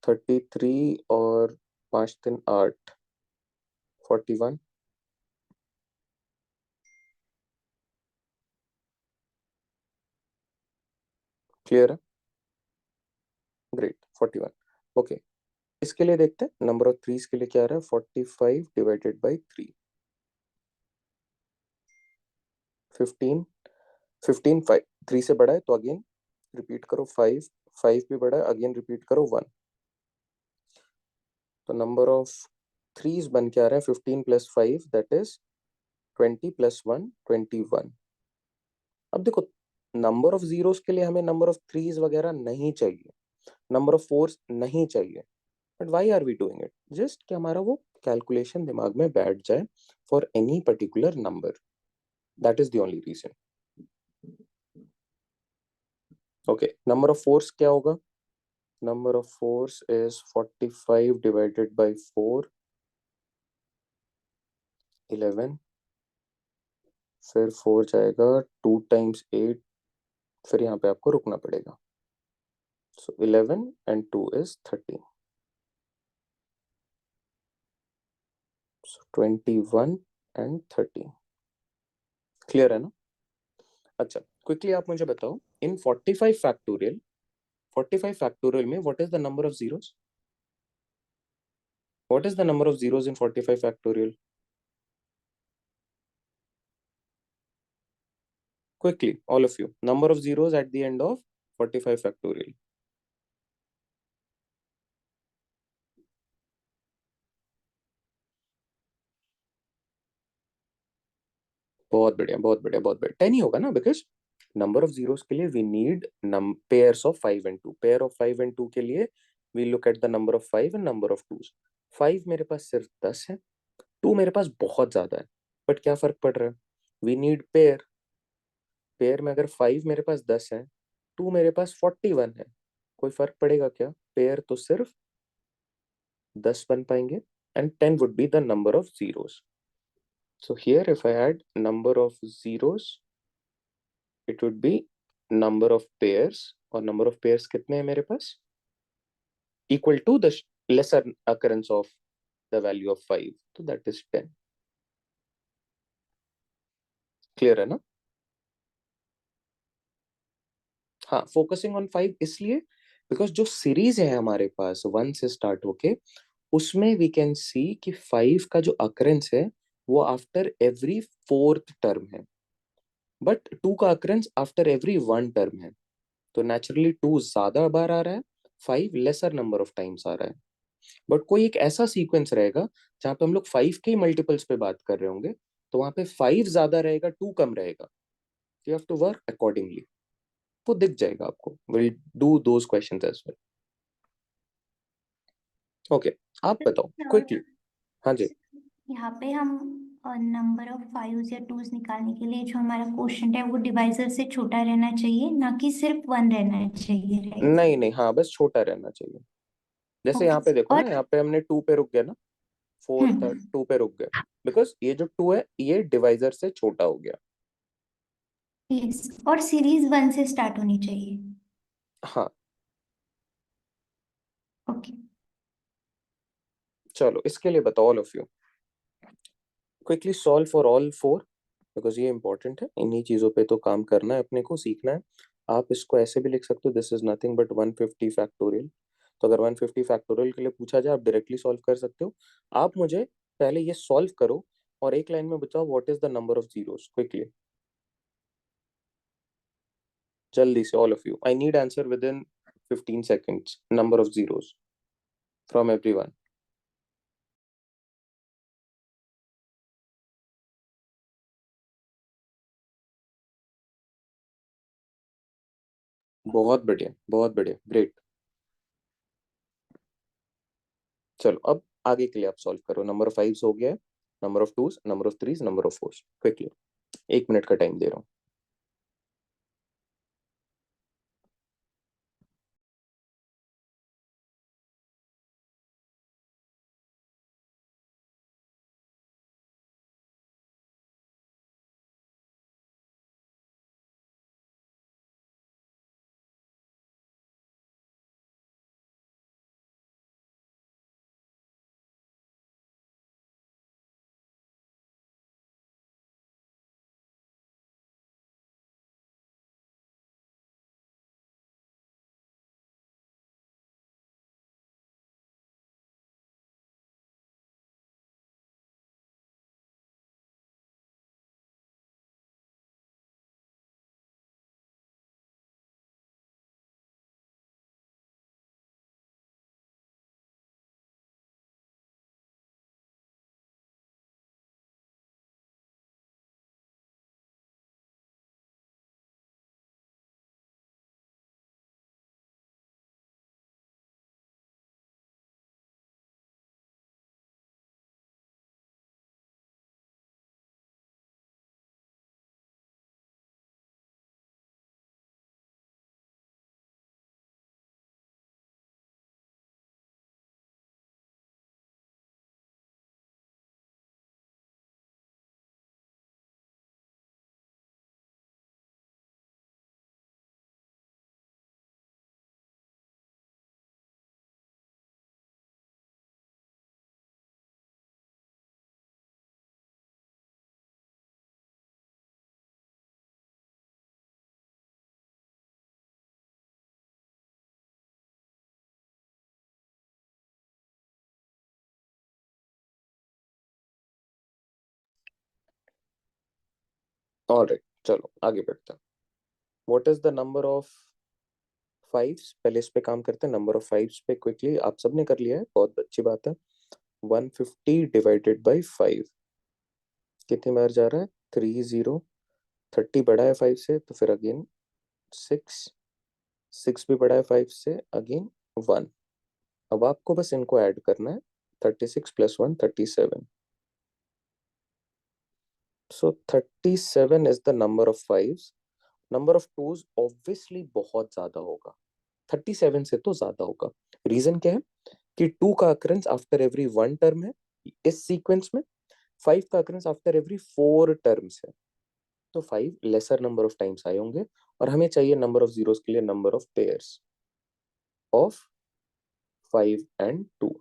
33 और 5 3 8, 41। क्लियर है? ग्रेट, 41। ओके, इसके लिए देखते हैं नंबर ऑफ थ्रीज के लिए क्या आ रहा है। 45 डिवाइडेड बाई 3, 15। 15 5 3 से बड़ा है तो अगेन रिपीट करो 5, 5 भी बड़ा है अगेन रिपीट करो 1। तो नंबर ऑफ थ्रीज बन के आ रहा है 15 प्लस 5 दैट इज 20 प्लस 1 21। अब देखो, नंबर ऑफ जीरोस के लिए हमें नंबर ऑफ थ्रीज वगैरह नहीं चाहिए, नंबर ऑफ फोर्स नहीं चाहिए। But why are we doing it? Just कि हमारा वो कैलकुलेशन दिमाग में बैठ जाए for any particular number, that is the only reason. Okay, number of fours क्या होगा? Number of fours is 45 divided by 4, 11। फिर 4 जाएगा 2 टाइम्स 8, फिर यहाँ पे आपको रुकना पड़ेगा। सो 11 and 2 is 13, so 21 and 13। Clear है ना? अच्छा, क्विकली आप मुझे बताओ, इन 45 फैक्टोरियल, 45 फैक्टोरियल में what is the number of zeros? What is the number of zeros in 45 factorial? Quickly all of you, number of zeros eight the end of 45 factorial. बहुत बढ़िया, बहुत बढ़िया, बहुत बढ़िया। 10 ही होगा ना, बिकॉज नंबर ऑफ जीरोस के लिए we need pairs of 5 and 2। Pair of 5 and 2 के लिए we look at the number of 5 and number of 2। 5 मेरे पास सिर्फ 10 है, 2 मेरे पास बहुत ज्यादा है, बट क्या फर्क पड़ रहा है? We need pair. पेयर में अगर 5 मेरे पास 10 है, 2 मेरे पास 41 है, कोई फर्क पड़ेगा क्या? पेयर तो सिर्फ 10 बन पाएंगे, and 10 would be the number of zeros. So here if I add number of zeros, it would be number of pairs, और number of pairs कितने हैं मेरे पास? Equal to the lesser occurrence of the value of 5, तो that is 10। Clear है ना? हाँ, focusing on 5 इसलिए because जो सीरीज है हमारे पास 1 से स्टार्ट होके, उसमें वी कैन सी कि 5 का जो अकरेंस है वो आफ्टर एवरी फोर्थ टर्म है, बट 2 का अकरेंस आफ्टर एवरी 1 टर्म है। तो नेचुरली 2 ज्यादा बार आ रहा है, 5 लेसर नंबर ऑफ टाइम्स आ रहा है। बट कोई एक ऐसा सीक्वेंस रहेगा जहां पे हम लोग 5 के मल्टीपल्स पे बात कर रहे होंगे, तो वहां पे 5 ज्यादा रहेगा, 2 कम रहेगा। You have to work accordingly, वो दिख जाएगा आपको। Will do those questions as well. Okay, आप बताओ क्विकली। हाँ जी। यहाँ पे हम नंबर ऑफ फाइव्स या टूज निकालने के लिए जो हमारा क्वेश्चन है वो डिवाइजर से छोटा रहना चाहिए, ना कि सिर्फ वन रहना चाहिए, राइट? नहीं नहीं, हाँ बस छोटा रहना चाहिए। जैसे ओके। यहाँ पे देखो और ना, यहाँ पे हमने 2 पे रुक गया ना, 4 था, हम्म 2 पे रुक गए, बिकॉज ये जो 2 है ये डिवाइजर से छोटा हो गया। यस, और सीरीज वन से स्टार्ट होनी चाहिए। हाँ, ओके। चलो इसके लिए बताओ all of you, quickly solve for all 4, because ये इंपॉर्टेंट है, इन्हीं चीजों पे तो काम करना है, अपने को सीखना है। आप इसको ऐसे भी लिख सकते हो, this is nothing but 150 factorial. तो अगर 150 फैक्टोरियल के लिए पूछा जाए, आप डायरेक्टली सॉल्व कर सकते हो। आप मुझे पहले ये सॉल्व करो और एक लाइन में बताओ what is the number of zeros, quickly, जल्दी से all of you. I need answer with in 15 seconds, number of zeros from everyone. बहुत बढ़िया, बहुत बढ़िया, ग्रेट। चलो अब आगे के लिए आप सॉल्व करो। नंबर ऑफ फाइव्स हो गया है, number of twos, number of threes, number of force. Quickly, 1 minute का टाइम दे रहा हूँ। ऑलराइट, चलो आगे बढ़ते हैं। What is the number of fives? पहले इस पे काम करते हैं, नंबर ऑफ फाइव्स पे क्विकली। आप सबने कर लिया है, बहुत अच्छी बात है। 150 डिवाइडेड बाई 5 कितनी बार जा रहा है? 30। 30 बड़ा है 5 से, तो फिर अगेन 6। 6 भी बड़ा है 5 से, अगेन 1। अब आपको बस इनको ऐड करना है। 36 plus 1, 37। So 37 is the number of fives. Number of twos obviously बहुत ज्यादा होगा, 37 से तो ज्यादा होगा। रीजन क्या है कि 2 का अकरेंस आफ्टर एवरी 1 टर्म है इस सीक्वेंस में, 5 का अकरेंस आफ्टर एवरी 4 टर्म्स है। तो 5 लेसर नंबर ऑफ टाइम्स आए होंगे, और हमें चाहिए नंबर ऑफ जीरोस के लिए number of pairs of 5 and 2।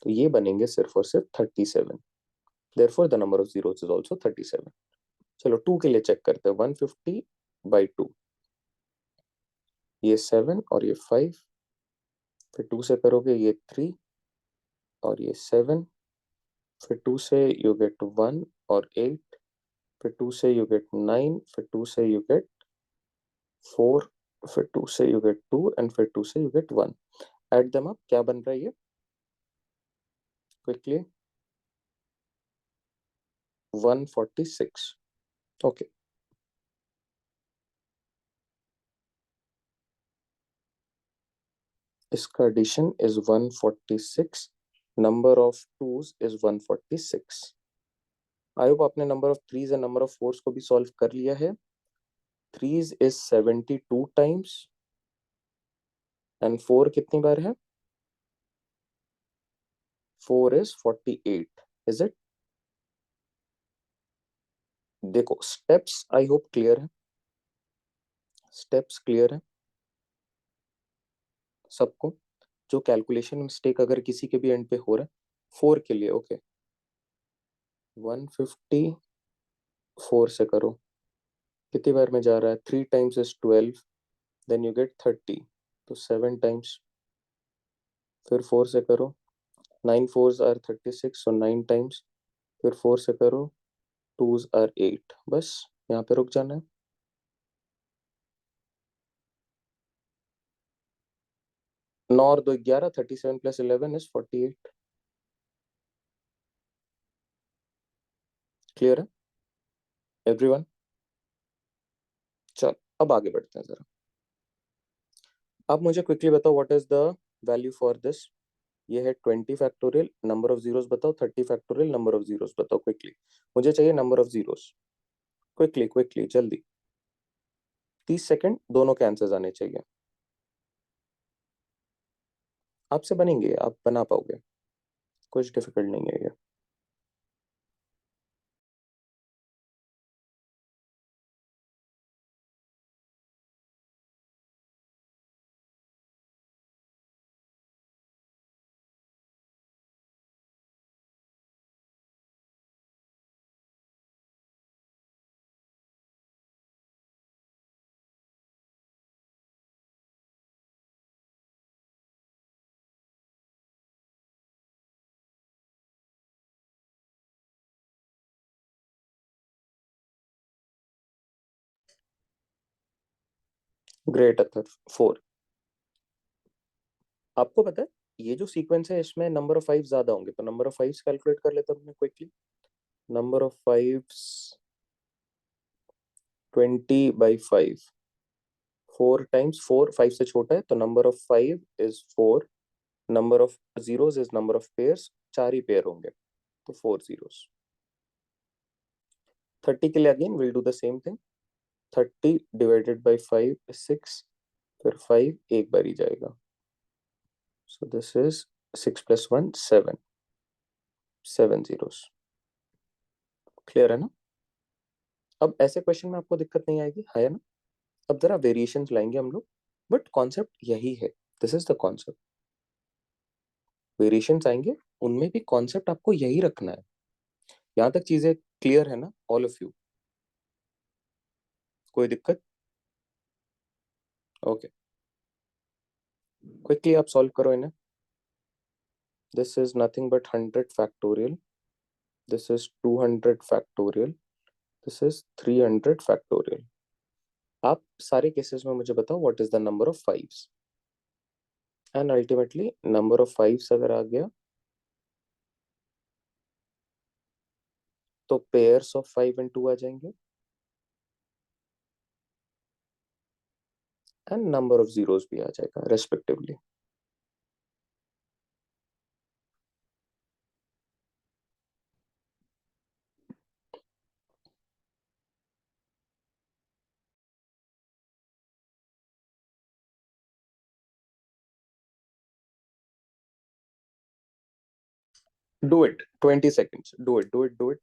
तो ये बनेंगे सिर्फ और सिर्फ 37। Therefore the number of zeros is also 37। चलो 2 के लिए चेक करते हैं। 150 बाई 2, ये 7 और ये 5। फिर 2 से करोगे ये 3 और ये 7। फिर 2 से यू गेट 1 और 8। फिर 2 से यू गेट 9। फिर 2 से यू गेट 4। फिर 2 से यू गेट 2 एंड फिर 2 से you get 1। Add them up, क्या बन रहा है ये? क्विकली, 146। ओके, इसका addition is 146। Number of twos is 146। I hope आपने number of threes and number of fours को भी सॉल्व कर लिया है। थ्रीज इज 72 टाइम्स एंड 4 कितनी बार है? 4 इज 48। Is it? देखो स्टेप्स आई होप क्लियर है, स्टेप्स क्लियर है सबको। जो कैलकुलेशन मिस्टेक अगर किसी के भी एंड पे हो रहा है, 4 के लिए ओके, 150 4 से करो, कितनी बार में जा रहा है? 3 times is 12, then you get 30, तो 7 टाइम्स। फिर 4 से करो, 9 फोर्स आर 36, सो 9 टाइम्स। फिर 4 से करो, 2s आर 8। बस यहाँ पे रुक जाना है। 9 और 2 11, 37 प्लस 11 इज 48। क्लियर है एवरीवन? चल अब आगे बढ़ते हैं जरा। अब मुझे क्विकली बताओ what is the value for this. ये है 20 फैक्टोरियल, नंबर ऑफ जीरोस बताओ, 30 फैक्टोरियल, नंबर ऑफ जीरोस बताओ क्विकली। मुझे चाहिए number of zeros, quickly quickly जल्दी, 30 सेकंड, दोनों के आंसर्स आने चाहिए। आपसे बनेंगे, आप बना पाओगे, कुछ डिफिकल्ट नहीं है ये। ग्रेट अथर, 4। आपको पता है ये जो सीक्वेंस है इसमें नंबर ऑफ फाइव ज्यादा होंगे, तो नंबर ऑफ फाइव्स कैलकुलेट कर लेते हैं अपने quickly. Number of fives 20/5, 4 times 4, 5 से छोटा है, तो number of 5 is 4, number of zeros is number of pairs, 4 he pair होंगे, तो 4 जीरोस। 30 के लिए again will do the same thing, 30 divided by 5 is 6, फिर 5 एक बार ही जाएगा, so this is 6 + 1 7, 7 zeros. Clear है ना? अब ऐसे क्वेश्चन में आपको दिक्कत नहीं आएगी, है ना? अब जरा वेरिएशंस लाएंगे हम लोग, बट कॉन्सेप्ट यही है, this is the concept. Variations आएंगे, उनमें भी कॉन्सेप्ट आपको यही रखना है। यहाँ तक चीजें क्लियर है ना ऑल ऑफ यू? कोई दिक्कत? ओके, क्विकली आप सॉल्व करो इन्हें। This is nothing but 100 factorial, this is 200 factorial, this is 300 factorial. आप सारे केसेस में मुझे बताओ what is the number of fives, and ultimately number of fives अगर आ गया तो पेयर्स ऑफ 5 and 2 आ जाएंगे, एंड नंबर ऑफ जीरोस भी आ जाएगा respectively. Do it, 20 seconds, do it, do it, do it.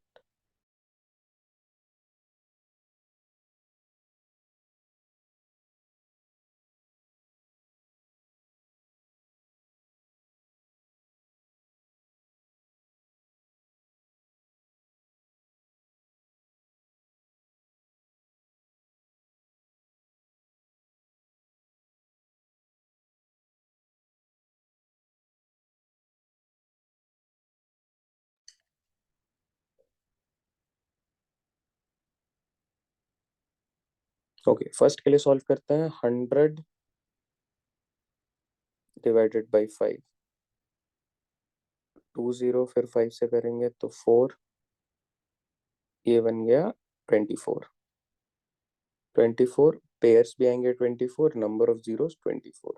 Okay, first के लिए सॉल्व करते हैं। 100 डिवाइडेड बाई 5, 20, फिर 5 से करेंगे तो 4, ये बन गया 24। 24 पेयर्स भी आएंगे, 24 नंबर ऑफ जीरोस 24।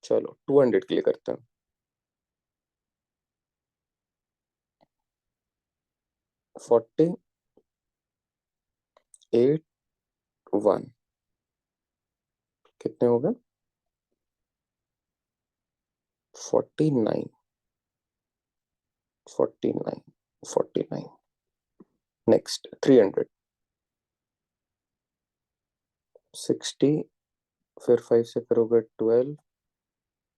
चलो 200 के लिए करते हैं। 40, 8, 1, कितने हो गए? 49, 49, 49। नेक्स्ट 300, 60, फिर 5 से करोगे 12,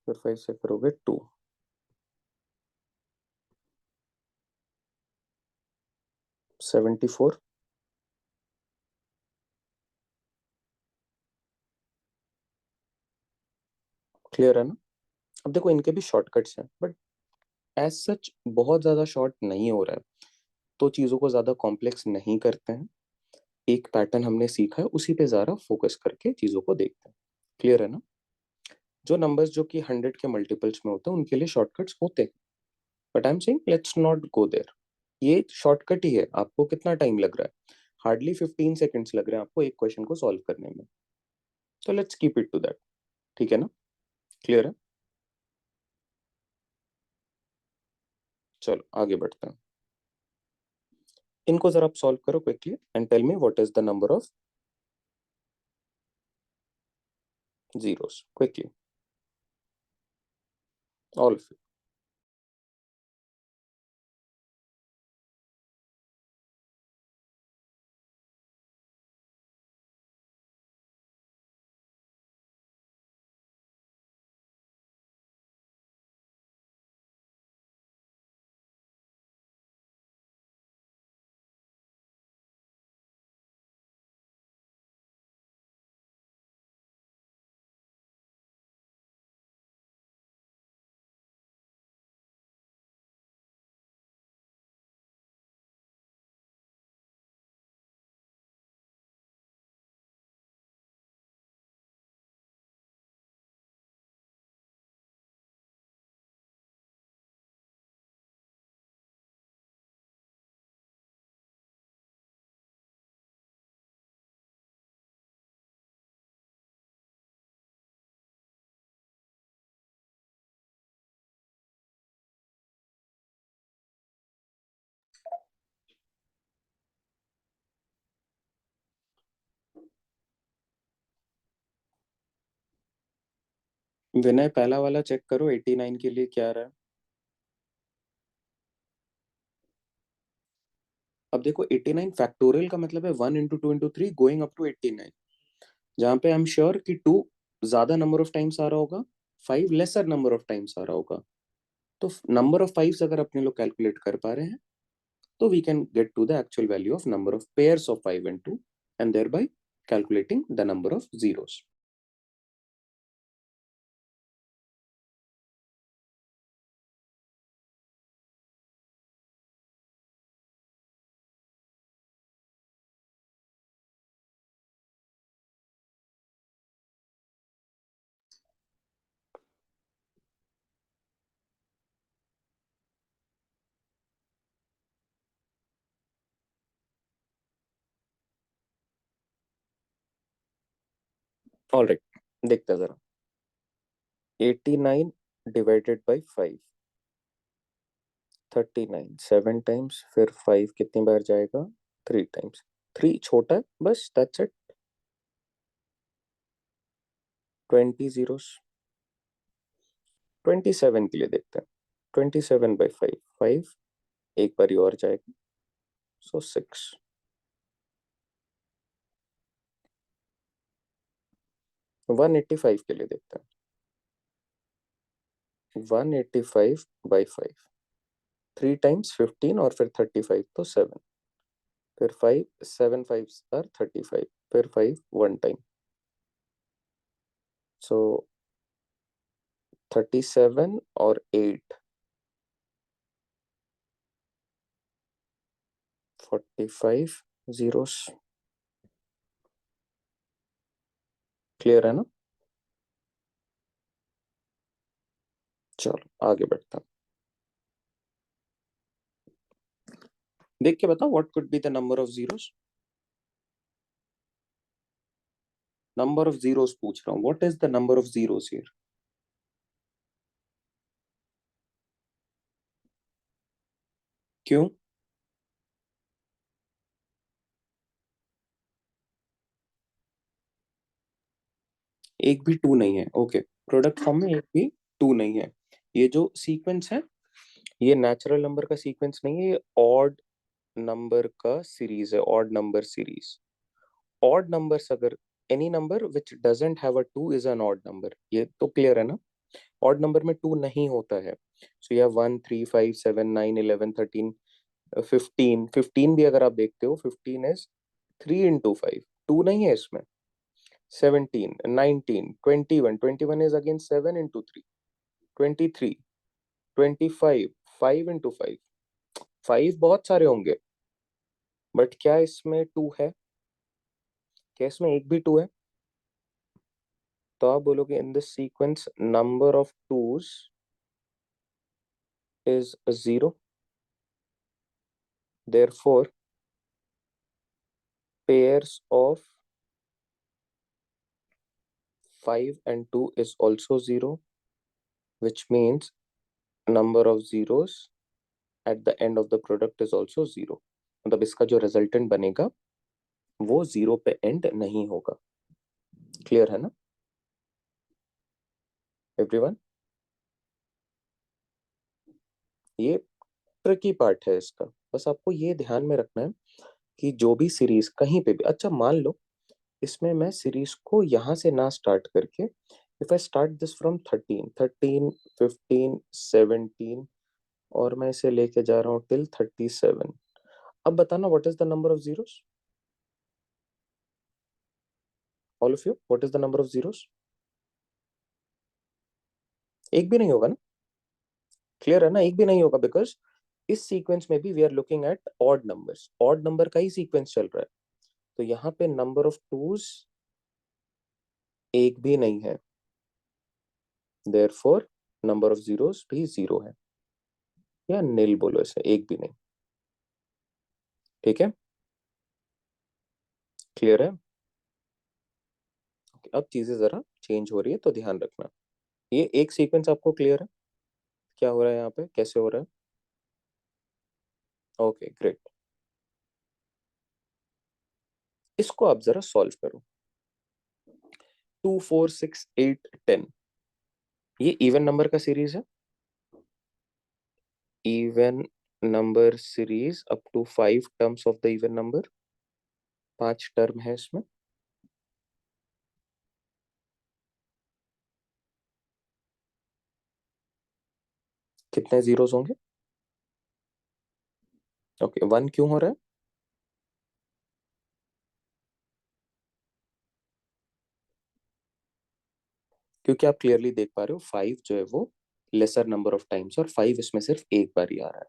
फिर 5 से करोगे 2, 74। क्लियर है ना? अब देखो इनके भी शॉर्टकट्स हैं, बट एज सच बहुत ज्यादा शॉर्ट नहीं हो रहा है, तो चीजों को ज्यादा कॉम्प्लेक्स नहीं करते हैं। एक पैटर्न हमने सीखा है, उसी पे ज्यादा फोकस करके चीजों को देखते हैं। क्लियर है ना? जो नंबर्स जो कि 100 के मल्टीपल्स में होते हैं उनके लिए शॉर्टकट्स होते हैं, but I am saying let's not go there. ये शॉर्टकट ही है। आपको कितना टाइम लग रहा है? हार्डली 15 सेकेंड्स लग रहे हैं आपको एक क्वेश्चन को सॉल्व करने में, तो let's keep it to that. ठीक है ना, क्लियर है? चलो आगे बढ़ते हैं। इनको जरा आप सॉल्व करो quickly and tell me what is the number of zeros quickly, all of you. Vinay पहला वाला चेक करो 89 के लिए क्या रहा है। अब देखो 89 फैक्टोरियल का मतलब है 1 into 2 into 3 going up to 89, जहां पे आई एम श्योर कि 2 ज्यादा नंबर ऑफ टाइम्स आ रहा होगा, 5 लेसर नंबर ऑफ टाइम्स आ रहा होगा। तो नंबर ऑफ फाइव्स अगर अपने लोग कैलकुलेट कर पा रहे हैं तो we can get to the actual value of number of pairs of 5 and 2 and thereby calculating the number of zeros. Alright, देखते हैं जरा। 89 डिवाइडेड बाय 5, 39 7 टाइम्स, फिर 5 कितनी बार जाएगा, 3 टाइम्स। 3 छोटा है बस, दैट्स इट। 20 जीरोस। 27 के लिए देखते हैं। 27 बाई 5, 5 एक बारी और जाएगा, सो 6। 185 के लिए देखते हैं। 185 बाई 5, 3 टाइम्स 15 और फिर 35 तो 7, फिर 5 7 5 आर 35, फिर 5 वन टाइम, सो 37 और 8 45 जीरोस। क्लियर है ना? चलो आगे बढ़ते हैं। देख के बताओ what could be the number of zeros. Number of zeros पूछ रहा हूँ, what is the number of zeros here? क्यों? एक भी टू नहीं है, ओके। प्रोडक्ट फॉर्म में एक भी टू नहीं है। ये जो सीक्वेंस है ये नेचुरल नंबर का सीक्वेंस नहीं है, ये ऑड नंबर का सीरीज है, odd number series. Odd numbers अगर any number which doesn't have a two is an odd number, ये तो क्लियर है ना? ऑड नंबर में टू नहीं होता है। सो यह 1 3 5 7 9 11 13 15, 15 भी अगर आप देखते हो 15 इज 3 इंटू 5, टू नहीं है इसमें। 17 19 21, 21 is again 7 into 3, 23 25, 5 into 5, 5 बहुत सारे होंगे, बट क्या इसमें टू है? क्या इसमें एक भी टू है? तो आप बोलोगे in this sequence number of twos is 0, therefore pairs of 5 and 2 is also 0, which means number of zeros at the end of the product is also 0. मतलब इसका जो रिजल्टेंट बनेगा वो 0 पे एंड नहीं होगा. क्लियर है ना एवरीवन? ये ट्रिकी पार्ट है इसका. बस आपको ये ध्यान में रखना है कि जो भी सीरीज कहीं पे भी, अच्छा मान लो इसमें मैं सीरीज को यहां से ना स्टार्ट करके, if I start this from 13, 13, 15, 17 और मैं इसे लेके जा रहा हूँ टिल 37. अब बताना what is the number of zeros? All of you, what is the number of zeros? एक भी नहीं होगा ना? क्लियर है ना? एक भी नहीं होगा बिकॉज इस सीक्वेंस में भी we are looking at odd numbers. Odd number का ही सीक्वेंस चल रहा है. तो यहाँ पे नंबर ऑफ टूज एक भी नहीं है, देयरफॉर नंबर ऑफ जीरोस भी 0 है, या नील बोलो इसे, एक भी नहीं. ठीक है, क्लियर है? अब चीजें जरा चेंज हो रही है तो ध्यान रखना. ये एक सीक्वेंस आपको क्लियर है क्या हो रहा है यहाँ पे, कैसे हो रहा है? Okay great. इसको आप जरा सॉल्व करो. 2, 4, 6, 8, 10 ये इवन नंबर का सीरीज है. Even number series up to 5 terms of the even number. 5 term है इसमें. कितने जीरोस होंगे? ओके 1 क्यों हो रहा है? क्योंकि आप क्लियरली देख पा रहे हो 5 जो है वो लेसर नंबर ऑफ टाइम्स, और 5 इसमें सिर्फ एक बार ही आ रहा है.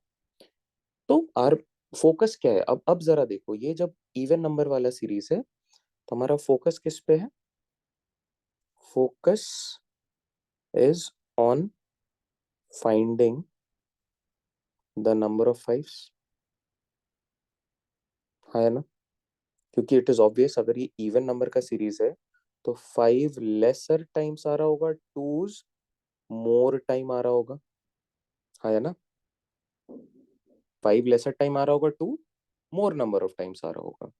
तो आर फोकस क्या है? अब जरा देखो, ये जब इवन नंबर वाला सीरीज है तो हमारा फोकस किस पे है? Focus is on finding the number of fives. हाँ है ना? क्योंकि इट इज ऑब्वियस, अगर ये इवन नंबर का सीरीज है तो 5 लेसर टाइम्स आ रहा होगा, 2 मोर टाइम आ रहा होगा. हाँ है ना? 5 लेसर टाइम आ रहा होगा, 2 मोर नंबर ऑफ टाइम्स आ रहा होगा.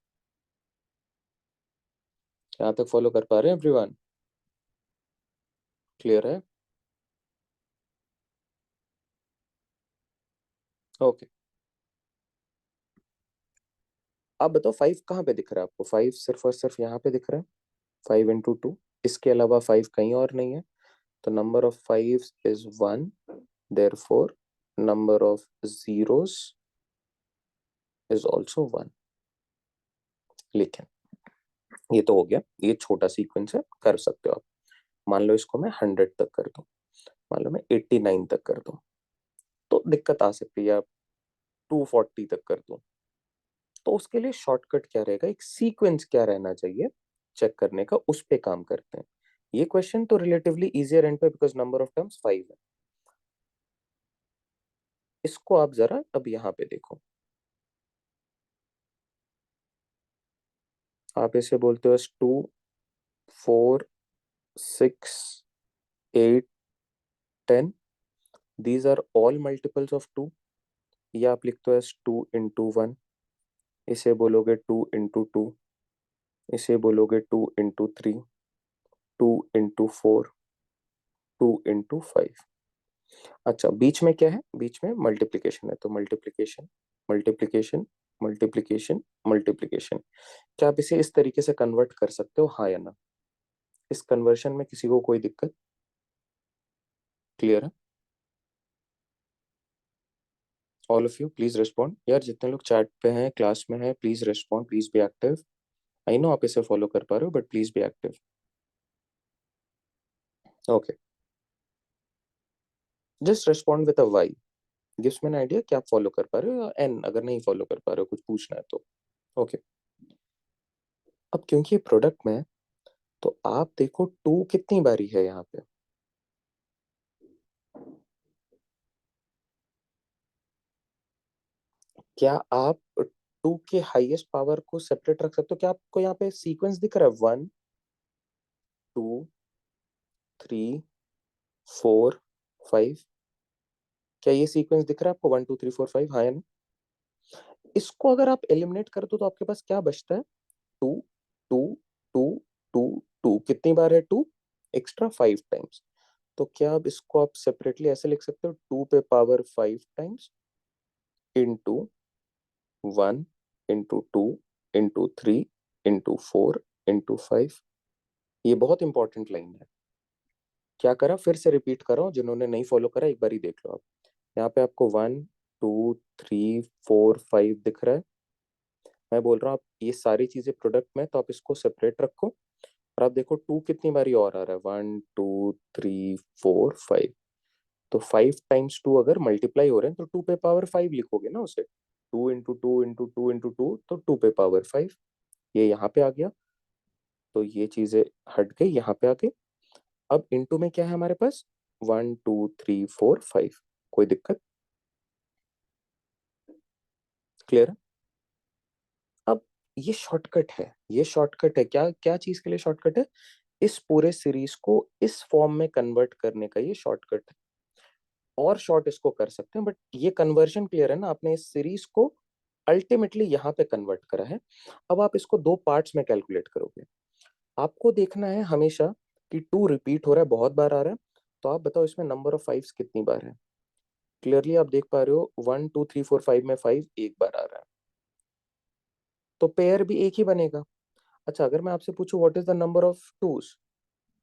यहाँ तक फॉलो कर पा रहे हैं एवरीवन? क्लियर है? ओके. आप बताओ 5 कहाँ पे दिख रहा है आपको? 5 सिर्फ और सिर्फ यहाँ पे दिख रहा है. 5 into 2, इसके अलावा 5 कहीं और नहीं है. तो number of 5 is 1, therefore number of zeros is also 1. लेकिन ये तो हो गया, ये छोटा सीक्वेंस है, कर सकते हो आप. मान लो इसको मैं 100 तक कर दूं, मान लो मैं 89 तक कर दूं, तो दिक्कत आ सकती है. आप 240 तक कर दूं, तो उसके लिए शॉर्टकट क्या रहेगा, एक सीक्वेंस क्या रहना चाहिए चेक करने का, उस पे काम करते हैं. ये क्वेश्चन तो रिलेटिवली इजियर एंड पे, बिकॉज नंबर ऑफ टर्म्स 5 है. इसको आप जरा अब यहाँ पे देखो. आप इसे बोलते हो 2, 4, 6, 8, 10. These are all multiples of 2. या आप लिखते हो एस 2 into 1. इसे बोलोगे 2 into 2. इसे बोलोगे 2 into 3. 2 into 4. 2 into 5. अच्छा बीच में क्या है? बीच में मल्टीप्लीकेशन है, तो मल्टीप्लीकेशन, मल्टीप्लीकेशन, मल्टीप्लीकेशन, मल्टीप्लीकेशन. क्या आप इसे इस तरीके से कन्वर्ट कर सकते हो, हाँ या ना? इस कन्वर्शन में किसी को कोई दिक्कत? क्लियर है? All of you please respond. यार जितने लोग चैट पे हैं, क्लास में हैं, please respond, please be active. I know आप इसे फॉलो कर पा रहे हो, but please be active. Okay, just respond with a Y. Gives me an idea कि आप फॉलो कर पा रहे हो, या एन अगर नहीं फॉलो कर पा रहे हो, कुछ पूछना है तो. ओके. अब क्योंकि ये प्रोडक्ट में है, तो आप देखो 2 कितनी बारी है यहाँ पे. क्या आप 2 के हाईएस्ट पावर को सेपरेट रख सकते हो? क्या आपको यहाँ पे सीक्वेंस दिख रहा है? 1, 2, 3 4 5। क्या ये सीक्वेंस दिख रहा है आपको? 1 2 3 4 5, हाँ या ना? इसको अगर आप एलिमिनेट कर दो तो आपके पास क्या बचता है? 2 2 2 2 2। कितनी बार है 2? Extra 5 times. तो क्या अब इसको आप सेपरेटली ऐसे लिख सकते हो, 2 पे power 5 times into 1 into 2 into 3 into 4 into 5। ये बहुत इंपॉर्टेंट लाइन है। क्या करा, फिर से रिपीट कर रहा हूँ, जिन्होंने नहीं फॉलो करा एक बार ही देख लो आप। यहाँ पे आपको 1 2 3 4 5 दिख रहा है। मैं बोल रहा हूँ आप ये सारी चीजें प्रोडक्ट में, तो आप इसको सेपरेट रखो और आप देखो 2 कितनी बारी और आ रहा है, 1 2 3 4 5। तो 5 टाइम्स 2 अगर मल्टीप्लाई हो रहे हैं तो 2 पे पावर 5 लिखोगे ना उसे। 2 इंटू 2 इंटू 2 इंटू 2, तो 2 पे पावर 5। ये यहाँ पे आ गया, तो ये चीजें हट गई, यहाँ पे आ गई। अब इंटू में क्या है हमारे पास? 1 2 3 4 5। कोई दिक्कत? क्लियर है? अब ये शॉर्टकट है, ये शॉर्टकट है। क्या क्या चीज के लिए शॉर्टकट है? इस पूरे सीरीज को इस फॉर्म में कन्वर्ट करने का ये शॉर्टकट है। और शॉर्ट इसको कर सकते हैं, बट ये कन्वर्जन क्लियर है ना? आपने इस सीरीज को अल्टीमेटली यहाँ पे कन्वर्ट करा है। अब आप इसको दो पार्ट्स में कैलकुलेट करोगे। आपको देखना है हमेशा कि 2 रिपीट हो रहा है, बहुत बार आ रहा है। तो आप बताओ इसमें नंबर ऑफ 5 कितनी बार है? क्लियरली आप देख पा रहे हो, 1 2 3 4 5 में 5 एक बार आ रहा है, तो पेयर भी एक ही बनेगा। अच्छा, अगर मैं आपसे पूछूं what is the number of twos,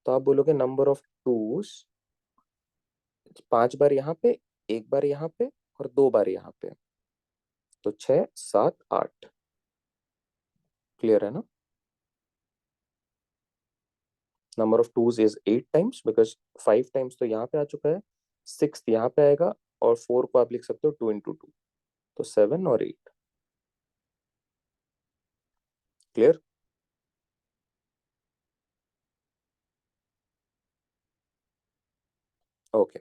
तो आप बोलोगे नंबर ऑफ टूज 5 बार यहाँ पे, एक बार यहाँ पे और 2 बार यहाँ पे, तो 6 7 8। क्लियर है ना? Number of twos is 8 times, because 5 times तो यहाँ पे आ चुका है, 6 यहाँ पे आएगा, और 4 को आप लिख सकते हो 2 इंटू 2, तो 7 और 8। क्लियर? ओके।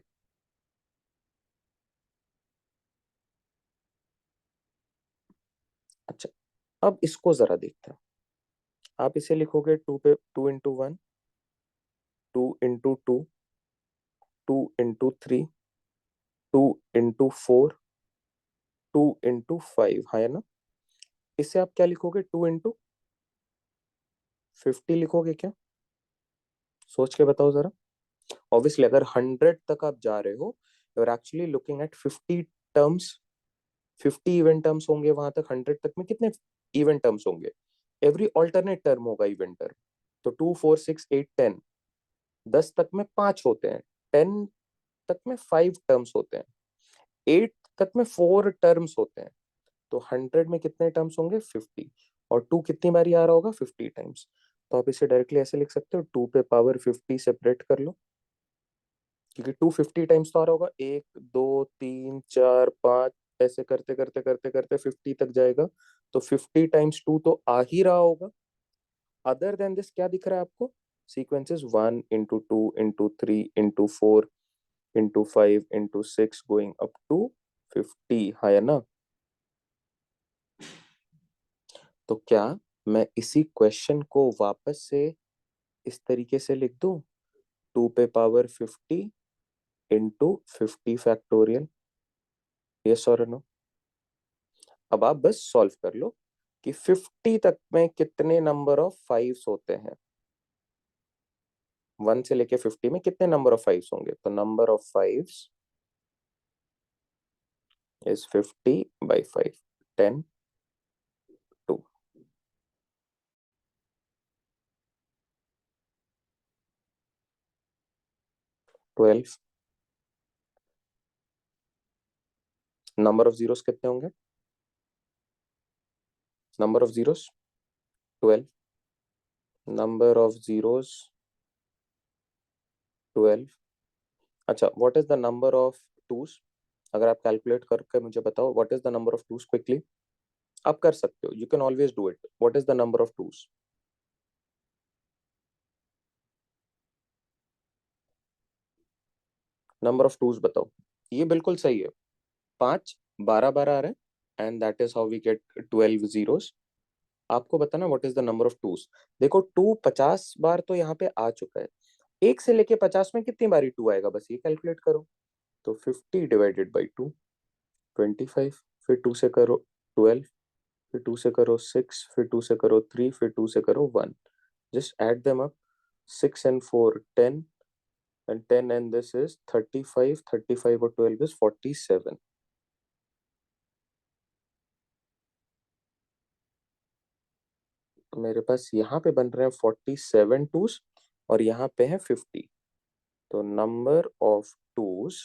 अच्छा, अब इसको जरा देखते हैं। आप इसे लिखोगे 2 पे 2 into 1, 2 into 2, 2 into 3, 2 into 4, 2 into 5, हाँ है ना? इसे आप क्या लिखोगे? 2 इंटू 50 लिखोगे क्या? सोच के बताओ जरा। ऑब्वियसली अगर 100 तक आप जा रहे हो, you are actually looking at 50 terms. 50 even terms होंगे वहां तक। 100 तक में कितने इवेंट टर्म्स होंगे? एवरी ऑल्टरनेट टर्म होगा इवेंट टर्म। तो 2 4 6 8 10, 10 तक में 5 होते हैं, 10 तक में 5 टर्म्स होते हैं, 8 तक में 4 टर्म्स होते हैं। तो 100 में कितने टर्म्स होंगे? 50। और 2 कितनी बारी आ रहा होगा? 50 टाइम्स। तो आप इसे डायरेक्टली ऐसे लिख सकते हो, 2 पे पावर 50 सेपरेट कर लो, क्योंकि 250 टाइम्स तो आ रहा होगा, 1 2 3 4 5, ऐसे करते करते करते करते 50 तक जाएगा। तो 50 टाइम्स 2 तो आ ही रहा होगा। अदर देन दिस क्या दिख रहा है आपको? Sequences 1 into 2 into 3 into 4 into 5 into 6 going up to 50, हाँ या ना? तो क्या मैं इसी क्वेश्चन को वापस से इस तरीके से लिख दूं, 2 पे पावर 50 इंटू 50 फैक्टोरियल? यस और नो? अब आप बस सॉल्व कर लो कि 50 तक में कितने नंबर ऑफ 5 होते हैं। 1 से लेके 50 में कितने नंबर ऑफ 5 होंगे? तो number of 5 is 50 by 5, 10 2। 12। Number of zeros कितने होंगे? Number of zeros 12। Number of zeros 12। अच्छा, what is the number of twos? अगर आप कैलकुलेट करके मुझे बताओ, what is the number of twos quickly. आप कर सकते हो, you can always do it. What is the number of twos? Number of twos बताओ। ये बिल्कुल सही है, 5 12 बार आ रहा है, and that is how we get 12 zeros. आपको बताना what is the number of twos. देखो 2 50 बार तो यहाँ पे आ चुका है, 1 से लेके 50 में कितनी बारी 2 आएगा, बस ये कैलकुलेट करो। तो 50 डिवाइडेड बाई 2 25, फिर 2 से करो 12, फिर 2 से करो 6, फिर 2 से करो 3, फिर 2 से करो 1। Just add them up, 6 and 4 10 and 10 and this is 35, 35 और 12 is 47। तो मेरे पास यहाँ पे बन रहे हैं 47 टूस और यहाँ पे है 50। तो नंबर ऑफ टूस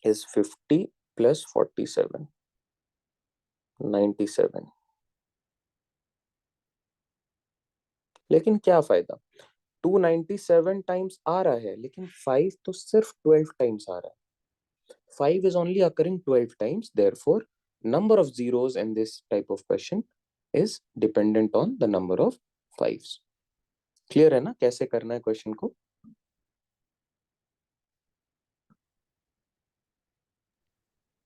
इज 50 प्लस 47, 97। लेकिन क्या फायदा, 297 टाइम्स आ रहा है लेकिन 5 तो सिर्फ 12 टाइम्स आ रहा है। 5 is only occurring 12 times, therefore number of zeros in this type of question is dependent on the number of fives। Clear है ना कैसे करना है क्वेश्चन को?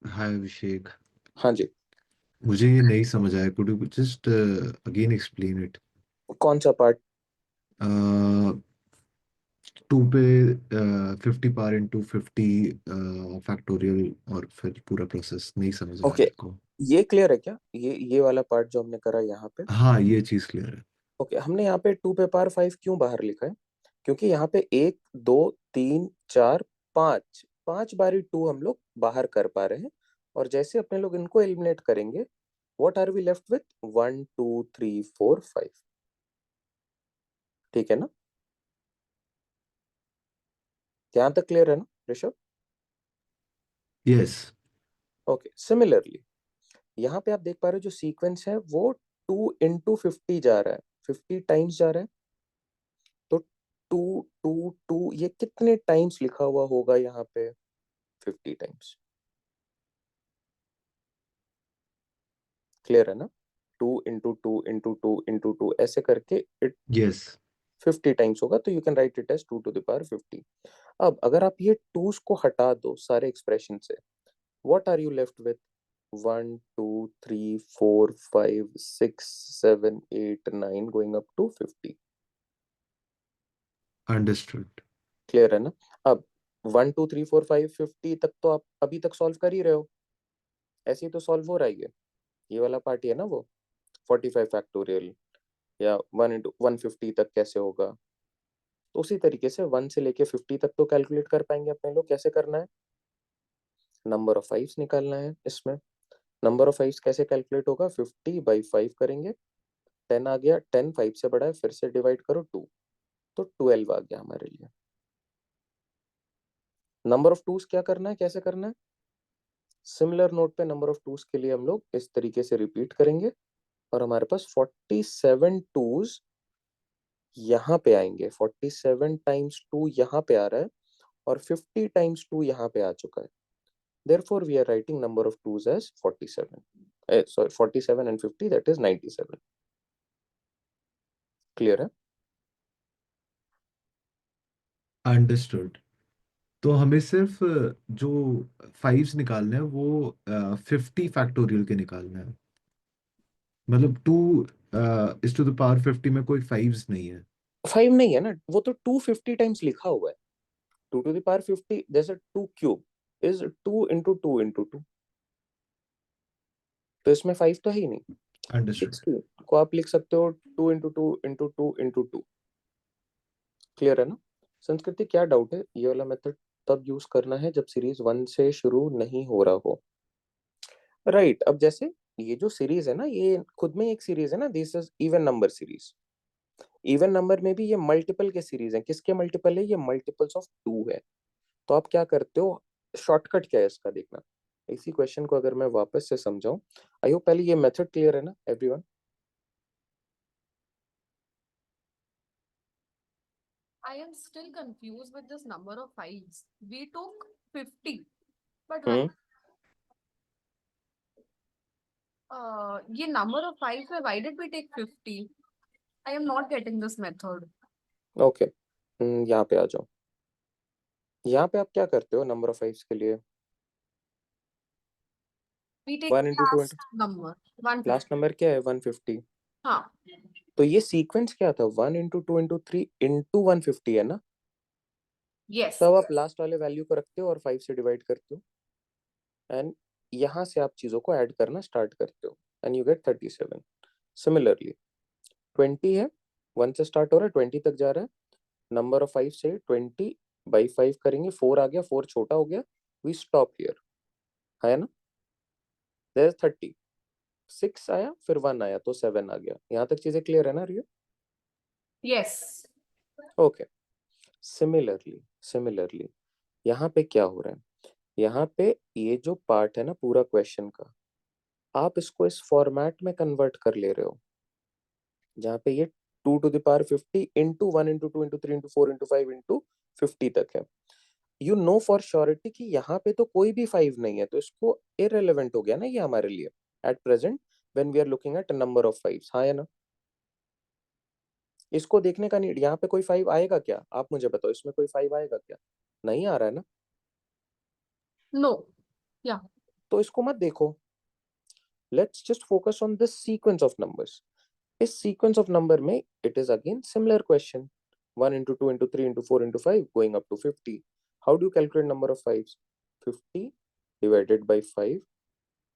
हाय अभिषेक, हाँ जी। मुझे ये नहीं समझ आया, could you just again explain it? कौन सा पार्ट? 2 पे 50 पावर इंटू 50 फैक्टोरियल और फिर पूरा प्रोसेस नहीं समझ आया ओके, मेरे को। ये क्लियर है क्या, ये वाला पार्ट जो हमने करा यहाँ पे? हाँ, ये चीज क्लियर है। ओके, हमने यहाँ पे 2 पे पावर 5 क्यों बाहर लिखा है? क्योंकि यहाँ पे 1 2 3 4 5 5 बारी 2 हम लोग बाहर कर पा रहे हैं, और जैसे अपने लोग इनको एलिमिनेट करेंगे, what are we left with? 1 2 3 4 5। ठीक है ना? यहाँ तक क्लियर है ना ऋषभ? यस। ओके, सिमिलरली यहाँ पे आप देख पा रहे हो जो सीक्वेंस है वो 2 इंटू 50 जा रहा है, 50 टाइम्स जा रहा है। तो 2 2 2 ये कितने टाइम्स लिखा हुआ होगा यहाँ पे? 50 टाइम्स। क्लियर है ना? 2 इंटू 2 इंटू 2 इंटू 2 ऐसे करके इट यस। 50 टाइम्स होगा, तो you can write it as 2 to the power 50। अब अगर आप ये 2s को हटा दो सारे एक्सप्रेशन से, what are you left with? 1 2 3 4 5 6 7 8 9 going up to 50। Understood. Clear है ना? अब 1 2 3 4 5 50 तक तो आप अभी तक सॉल्व कर ही रहे हो, ऐसे ही तो सॉल्व हो रहा है ये वाला पार्ट ही है ना वो 45 फैक्टोरियल, या 1 इंटू 150 तक कैसे होगा। तो उसी तरीके से 1 से लेके 50 तक तो कैलकुलेट कर पाएंगे अपने लोग। कैसे करना है? नंबर ऑफ फाइव्स निकालना है इसमें। नंबर ऑफ फाइव्स कैसे कैलकुलेट होगा? 50 बाई 5 करेंगे, 10 आ गया, 10 5 से बड़ा है, फिर से डिवाइड करो 2, तो 12 आ गया हमारे लिए। नंबर ऑफ टूज क्या करना है, कैसे करना है? सिमिलर नोट पे नंबर ऑफ टूज के लिए हम लोग इस तरीके से रिपीट करेंगे, और हमारे पास 47 टूज यहाँ पे आएंगे। 47 टाइम्स 2 यहाँ पे आ रहा है, और 50 टाइम्स 2 यहाँ पे आ चुका है। Therefore, we are writing number of twos as 47. Sorry, 47 and 50, that is 97. Clear है? अंडरस्टूड। तो हमें सिर्फ जो फाइव्स निकालने हैं वो 50 फैक्टोरियल के निकालने हैं। मतलब 2 इज टू द पावर 50 में कोई फाइव्स नहीं है। 5 नहीं है ना, वो तो 250 टाइम्स लिखा हुआ है। 2 to the power 50, जैसे 2 क्यूब is 2 into 2 into 2, तो इसमें 5 तो है ही नहीं। अंडरस्टूड। 60 को आप लिख सकते हो 2 into 2 into 2 into 2। क्लियर है ना? संस्कृति, क्या डाउट है? ये वाला मेथड तब यूज करना है जब सीरीज 1 से शुरू नहीं हो रहा हो। राइट, अब जैसे ये जो सीरीज है ना, ये खुद में एक सीरीज है ना, this is even number series. Even number में भी ये मल्टीपल के सीरीज है। किसके मल्टीपल है? ये मल्टीपल्स ऑफ 2 है। तो आप क्या करते हो, शॉर्टकट क्या है इसका देखना। इसी क्वेश्चन को अगर मैं वापस से समझाऊं, आई होप पहले ये मेथड क्लियर है ना everyone? I am still confused with this number of files. We took 50, but हम्म ये number of files में why did we take 50? I am not getting this method. Okay, यहाँ पे आ जाओ। यहाँ पे आप क्या करते हो नंबर ऑफ फाइव्स के लिए? We take 1 into 2 last number, 150. Last number क्या है? 150। हाँ, तो ये सीक्वेंस क्या था, 1 into 2 into 3 into 150 है ना। Yes. तब आप लास्ट वाले वैल्यू को रखते हो और 5 से डिवाइड करते हो, एंड यहाँ से आप चीजों को ऐड करना स्टार्ट करते हो, एंड यू गेट 37। सिमिलरली 20 है, 1 से स्टार्ट हो रहा है, 20 तक जा रहा है, नंबर ऑफ 5 से 20 by 5 करेंगे, 4 आ गया, 4 छोटा हो गया, वी स्टॉप हियर, है ना। देयर इज 30, 6 आया, फिर 1 आया, तो 7 आ गया। यहाँ तक चीजें क्लियर है ना रिया? Yes. ओके। सिमिलरली यहाँ पे क्या हो रहा है, यहाँ पे ये जो पार्ट है ना पूरा क्वेश्चन का, आप इसको इस फॉर्मेट में कन्वर्ट कर ले रहे हो, जहाँ पे ये 2 to the power 50 into 1 into 2 into 3 into 4 into 5 into 50 तक है। यू नो फॉर श्योरिटी कि यहाँ पे तो कोई भी 5 नहीं है, तो इसको इररिलेवेंट हो गया ना ये हमारे लिए at present when we are looking at number of 5। हाँ या ना? इसको देखने का नहीं, यहाँ पे कोई 5 आएगा क्या, आप मुझे बताओ, इसमें कोई 5 आएगा क्या? नहीं आ रहा है ना, No. Yeah. तो इसको मत देखो। Let's just focus on this sequence of numbers. इस सीक्वेंस ऑफ नंबर में it is again similar question, 1 into 2 into 3 into 4 into 5 going up to 50। how do you calculate number of 5s? 50 divided by 5,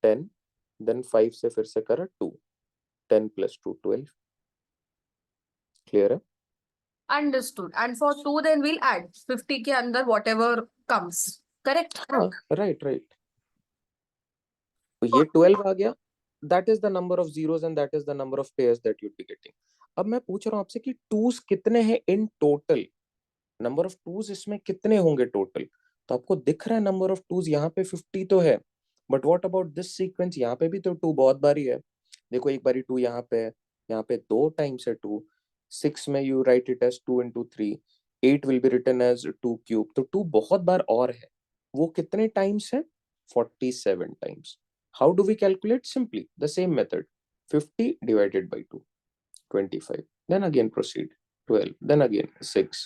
10, then 5 से फिर से करा 2, 10 plus 2 12। Clear है? Understood. And for 2, then we'll add 50 के अंदर whatever comes. Correct? हाँ, right right. ये 12 आ गया, that is the number of zeros and that is the number of pairs that you be getting. अब मैं पूछ रहा हूँ आपसे कि टूज कितने हैं in total, number of twos इसमें कितने होंगे टोटल। तो आपको दिख रहा है नंबर ऑफ टूज यहाँ पे 50 तो है, but what about this sequence, यहाँ पे भी तो 2 बहुत बारी है। देखो एक बारी 2 यहाँ पे है, यहाँ पे 2 टाइम्स है 2, 6 में you write it as 2 into 3, 8 will be written as 2 cube, तो 2 बहुत बार और है। वो कितने टाइम्स है? 47 times. How do we calculate? Simply the same method, 50 divided by 2, 25, then again proceed, 12, then again 6,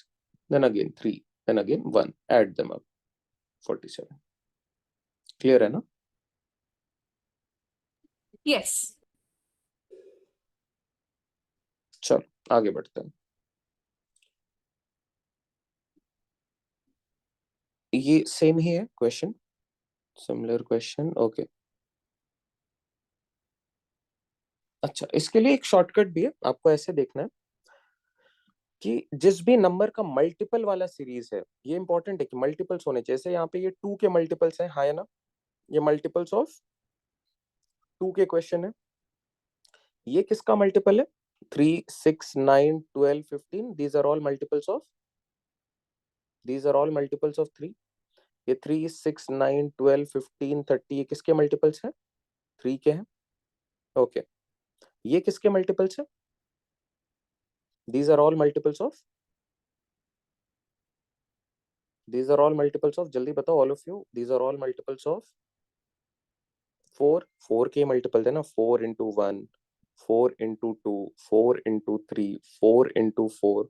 then again 3, then again 1, add them up, 47। Clear है ना? Yes. चलो आगे बढ़ते हैं। ये सेम ही है क्वेश्चन, सिमिलर क्वेश्चन। ओके, अच्छा इसके लिए एक शॉर्टकट भी है, आपको ऐसे देखना है कि जिस भी नंबर का मल्टीपल वाला सीरीज है, ये इंपॉर्टेंट है कि मल्टीपल्स होने चाहिए। जैसे यहाँ पे ये 2 के मल्टीपल्स हैं, हाँ है ना, ये मल्टीपल्स ऑफ 2 के क्वेश्चन है। ये किसका मल्टीपल है? 3, 6, 9, 12, 15, these are all multiples of 3। ये 3, 6, 9, 12, 15, 30 ये किसके मल्टीपल्स हैं? 3 के हैं। ओके, ये किसके मल्टीपल्स हैं? these are all multiples of जल्दी बताओ all of you, these are all multiples of 4। 4 के मल्टीपल्स है ना, 4 into 1, 4 into 2, 4 into 3, 4 into 4,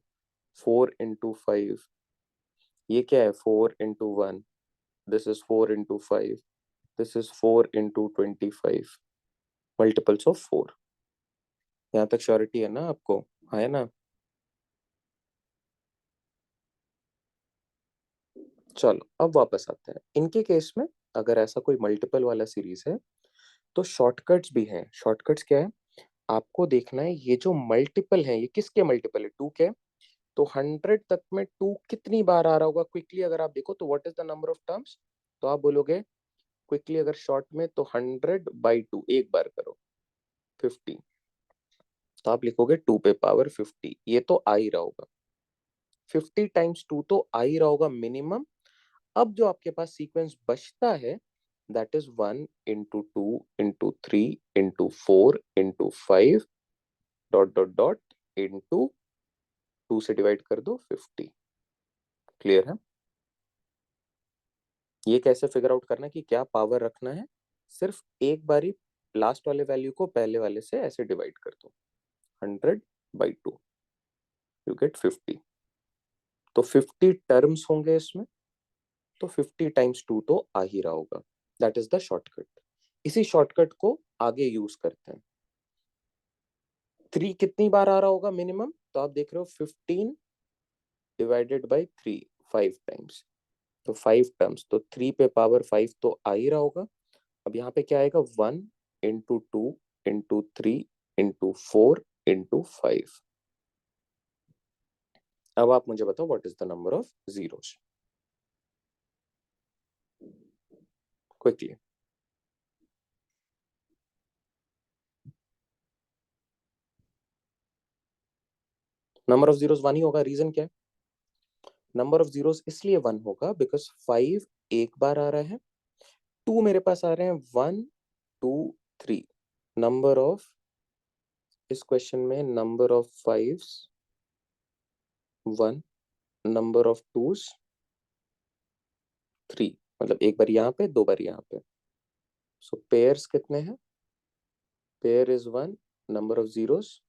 4 into 5। ये क्या है? 4 into 1, this is 4 into 5, this is 4 into 25, multiples of 4। यहाँ तक श्योरिटी है ना आपको? हाँ है ना? चलो अब वापस आते हैं। इनके केस में अगर ऐसा कोई मल्टीपल वाला सीरीज है तो शॉर्टकट्स भी हैं। शॉर्टकट्स क्या है? आपको देखना है ये जो मल्टीपल है ये किसके मल्टीपल है? 2 के। तो 100 तक में 2 कितनी बार आ रहा होगा क्विकली अगर आप देखो तो what is the number of terms? तो आप बोलोगे क्विकली अगर शॉर्ट में तो 100/2, एक बार करो 50, तो आप लिखोगे 2 पे पावर 50। ये तो आ ही रहा होगा, 50 टाइम्स 2 तो आ ही रहा होगा मिनिमम। अब जो आपके पास सीक्वेंस बचता है that is 1 into 2 into 3 into 4 into 5 dot dot dot into 2 से डिवाइड कर दो 50। क्लियर है? ये कैसे फिगर आउट करना है कि क्या पावर रखना है? सिर्फ एक बारी लास्ट वाले वैल्यू को पहले वाले से ऐसे डिवाइड कर दो, 100/2, यू गेट 50। तो 50 टर्म्स होंगे इसमें, तो 50 टाइम्स 2 तो आ ही रहा होगा। That is the shortcut. इसी शॉर्टकट को आगे यूज करते हैं। 3 कितनी बार आ रहा होगा मिनिमम? तो आप देख रहे हो 15 डिवाइडेड बाई 3, 5 टाइम्स, तो 5 टर्म्स, तो 3 पे पावर 5 तो आ ही रहा होगा। अब यहाँ पे क्या आएगा? 1 इंटू 2 इंटू 3 इंटू 4 इंटू 5। अब आप मुझे बताओ what is the number of zeros quickly. Number of zeros 1 ही होगा। रीजन क्या है? नंबर ऑफ जीरोस इसलिए 1 होगा बिकॉज 5 एक बार आ रहा है, 2 मेरे पास आ रहे हैं, 1 2 3। नंबर ऑफ, इस क्वेश्चन में number of 5s 1, number of 2s 3, मतलब एक बार यहाँ पे, 2 बार यहाँ पे। सो पेयर्स कितने हैं? Pair is 1, number of zeros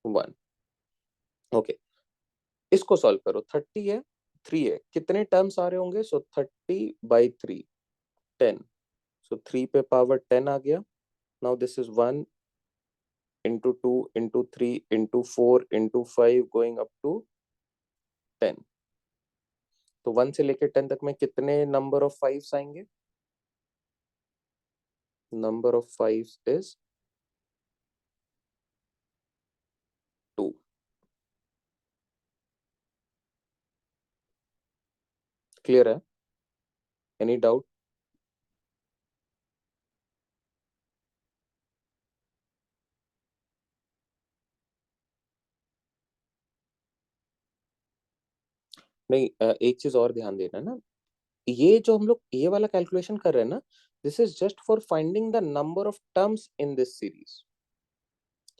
1। Okay, इसको सॉल्व करो। 30 है, 3 है, कितने टर्म्स आ रहे होंगे? सो 30/3 10, सो 3 पे पावर 10 आ गया। Now this is 1 into 2 into 3 into 4 into 5 going up to 10। तो 1 से लेकर 10 तक में कितने नंबर ऑफ 5s आएंगे? Number of 5s is 2। Clear है? Any doubt? नहीं, एक चीज और ध्यान देना ना, ये जो हम लोग ये वाला कैलकुलेशन कर रहे हैं ना, this is just for finding the number of terms in this series.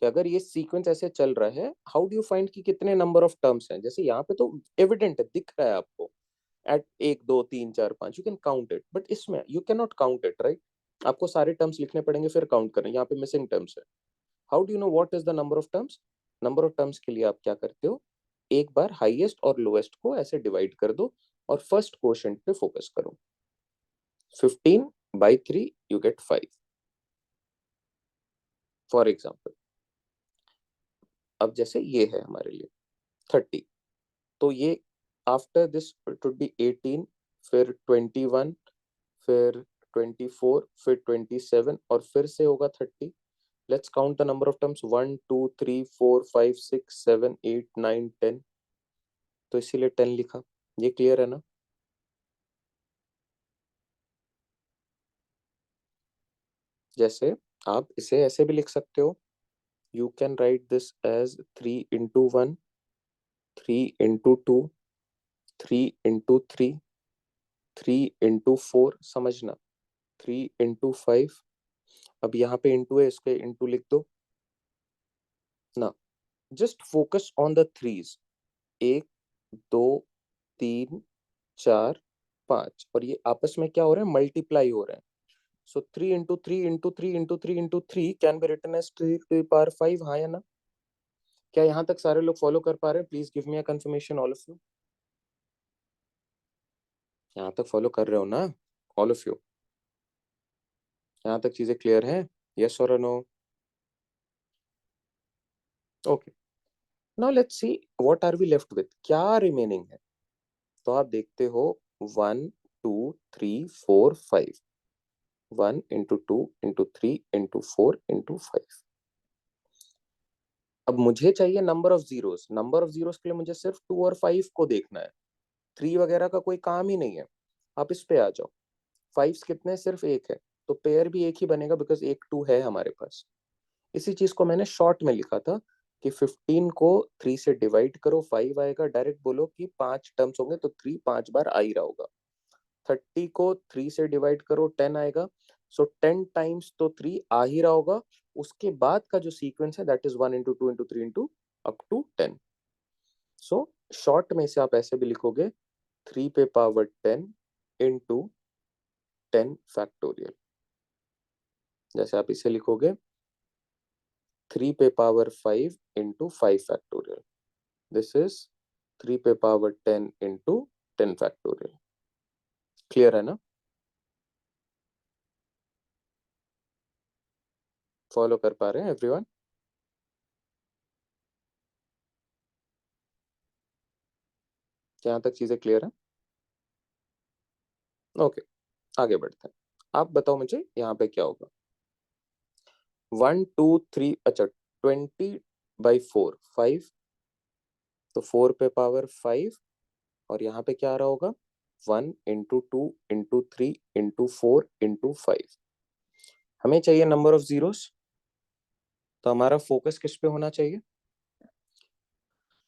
कि अगर ये सीक्वेंस ऐसे चल रहा है, हाउ डू यू फाइंड कि कितने नंबर ऑफ टर्म्स हैं? जैसे यहाँ पे तो एविडेंट है, दिख रहा है आपको, at 1 2 3 4 5 you can count it, but इसमें you can not count it, right? आपको सारे टर्म्स लिखने पड़ेंगे फिर काउंट करें। यहाँ पे मिसिंग टर्म्स है। How do you know what is the number of terms? Number of terms के लिए आप क्या करते हो, एक बार हाईएस्ट और लोएस्ट को ऐसे डिवाइड कर दो और फर्स्ट क्वोशंट पे फोकस करो। 15/3 यू गेट 5 फॉर एग्जाम्पल। अब जैसे ये है हमारे लिए 30, तो ये after this it would be 18, फिर 21, फिर 24, फिर 27 और फिर से होगा 30। Let's count the number of terms, 1 2 3 4 5 6 7 8 9 10, तो इसीलिए 10 लिखा। ये क्लियर है ना? जैसे आप इसे ऐसे भी लिख सकते हो, you can write this as 3 into 1, 3 into 2, 3 into 3, 3 into 4, समझना, 3 इंटू 5। अब यहाँ पे इंटू है, इसके इंटू लिख दो ना। Just focus on the threes, 1 2 3 4 5, और ये आपस में क्या हो रहा है? मल्टीप्लाई हो रहे हैं। So 3 into 3 into 3 into 3 into 3 can be written as 3 to the power 5। हाँ या ना? क्या यहाँ तक सारे लोग फॉलो कर पा रहे हैं? Please give me a confirmation, all of you. यहाँ तक फॉलो कर रहे हो ना, ऑल ऑफ यू? यहाँ तक चीजें क्लियर हैं? यस और no? Okay, now let's see what are we left with, क्या रिमेनिंग है। तो आप देखते हो 1 2 3 4 5, 1 इंटू 2 इंटू 3 इंटू 4 इंटू 5। अब मुझे चाहिए number of zeros. Number of zeros के लिए मुझे सिर्फ 2 और 5 को देखना है, 3 वगैरह का कोई काम ही नहीं है। आप इस पे आ जाओ, 5 कितने? सिर्फ एक है, तो पेयर भी एक ही बनेगा बिकॉज एक 2 है हमारे पास। इसी चीज को मैंने शॉर्ट में लिखा था कि 15 को 3 से डिवाइड करो, 5 आएगा। डायरेक्ट बोलो कि 5 टर्म्स होंगे तो 3 5 बार आ ही रहा होगा। 30 को 3 से डिवाइड करो, 10 आएगा। सो 10 टाइम्स तो 3 आ ही रहा होगा। उसके बाद का जो सीक्वेंस है that is 1 into 2 into 3 into up to 10। So short में इसे आप ऐसे भी लिखोगे, 3 पे पावर 10 इंटू 10 फैक्टोरियल। जैसे आप इसे लिखोगे 3 पे power 5 into 5 factorial. This is 3 पे पावर 10 इंटू 10 फैक्टोरियल। क्लियर है ना? फॉलो कर पा रहे हैं एवरीवन? यहाँ तक चीजें क्लियर है? ओके, आगे बढ़ते हैं। आप बताओ मुझे यहाँ पे क्या होगा। 1 2 3, अच्छा 20/4 5, तो 4 पे पावर 5, और यहाँ पे क्या आ रहा होगा 1 इंटू 2 इंटू 3 इंटू 4 इंटू 5। हमें चाहिए नंबर ऑफ जीरोस, तो हमारा फोकस किस पे होना चाहिए?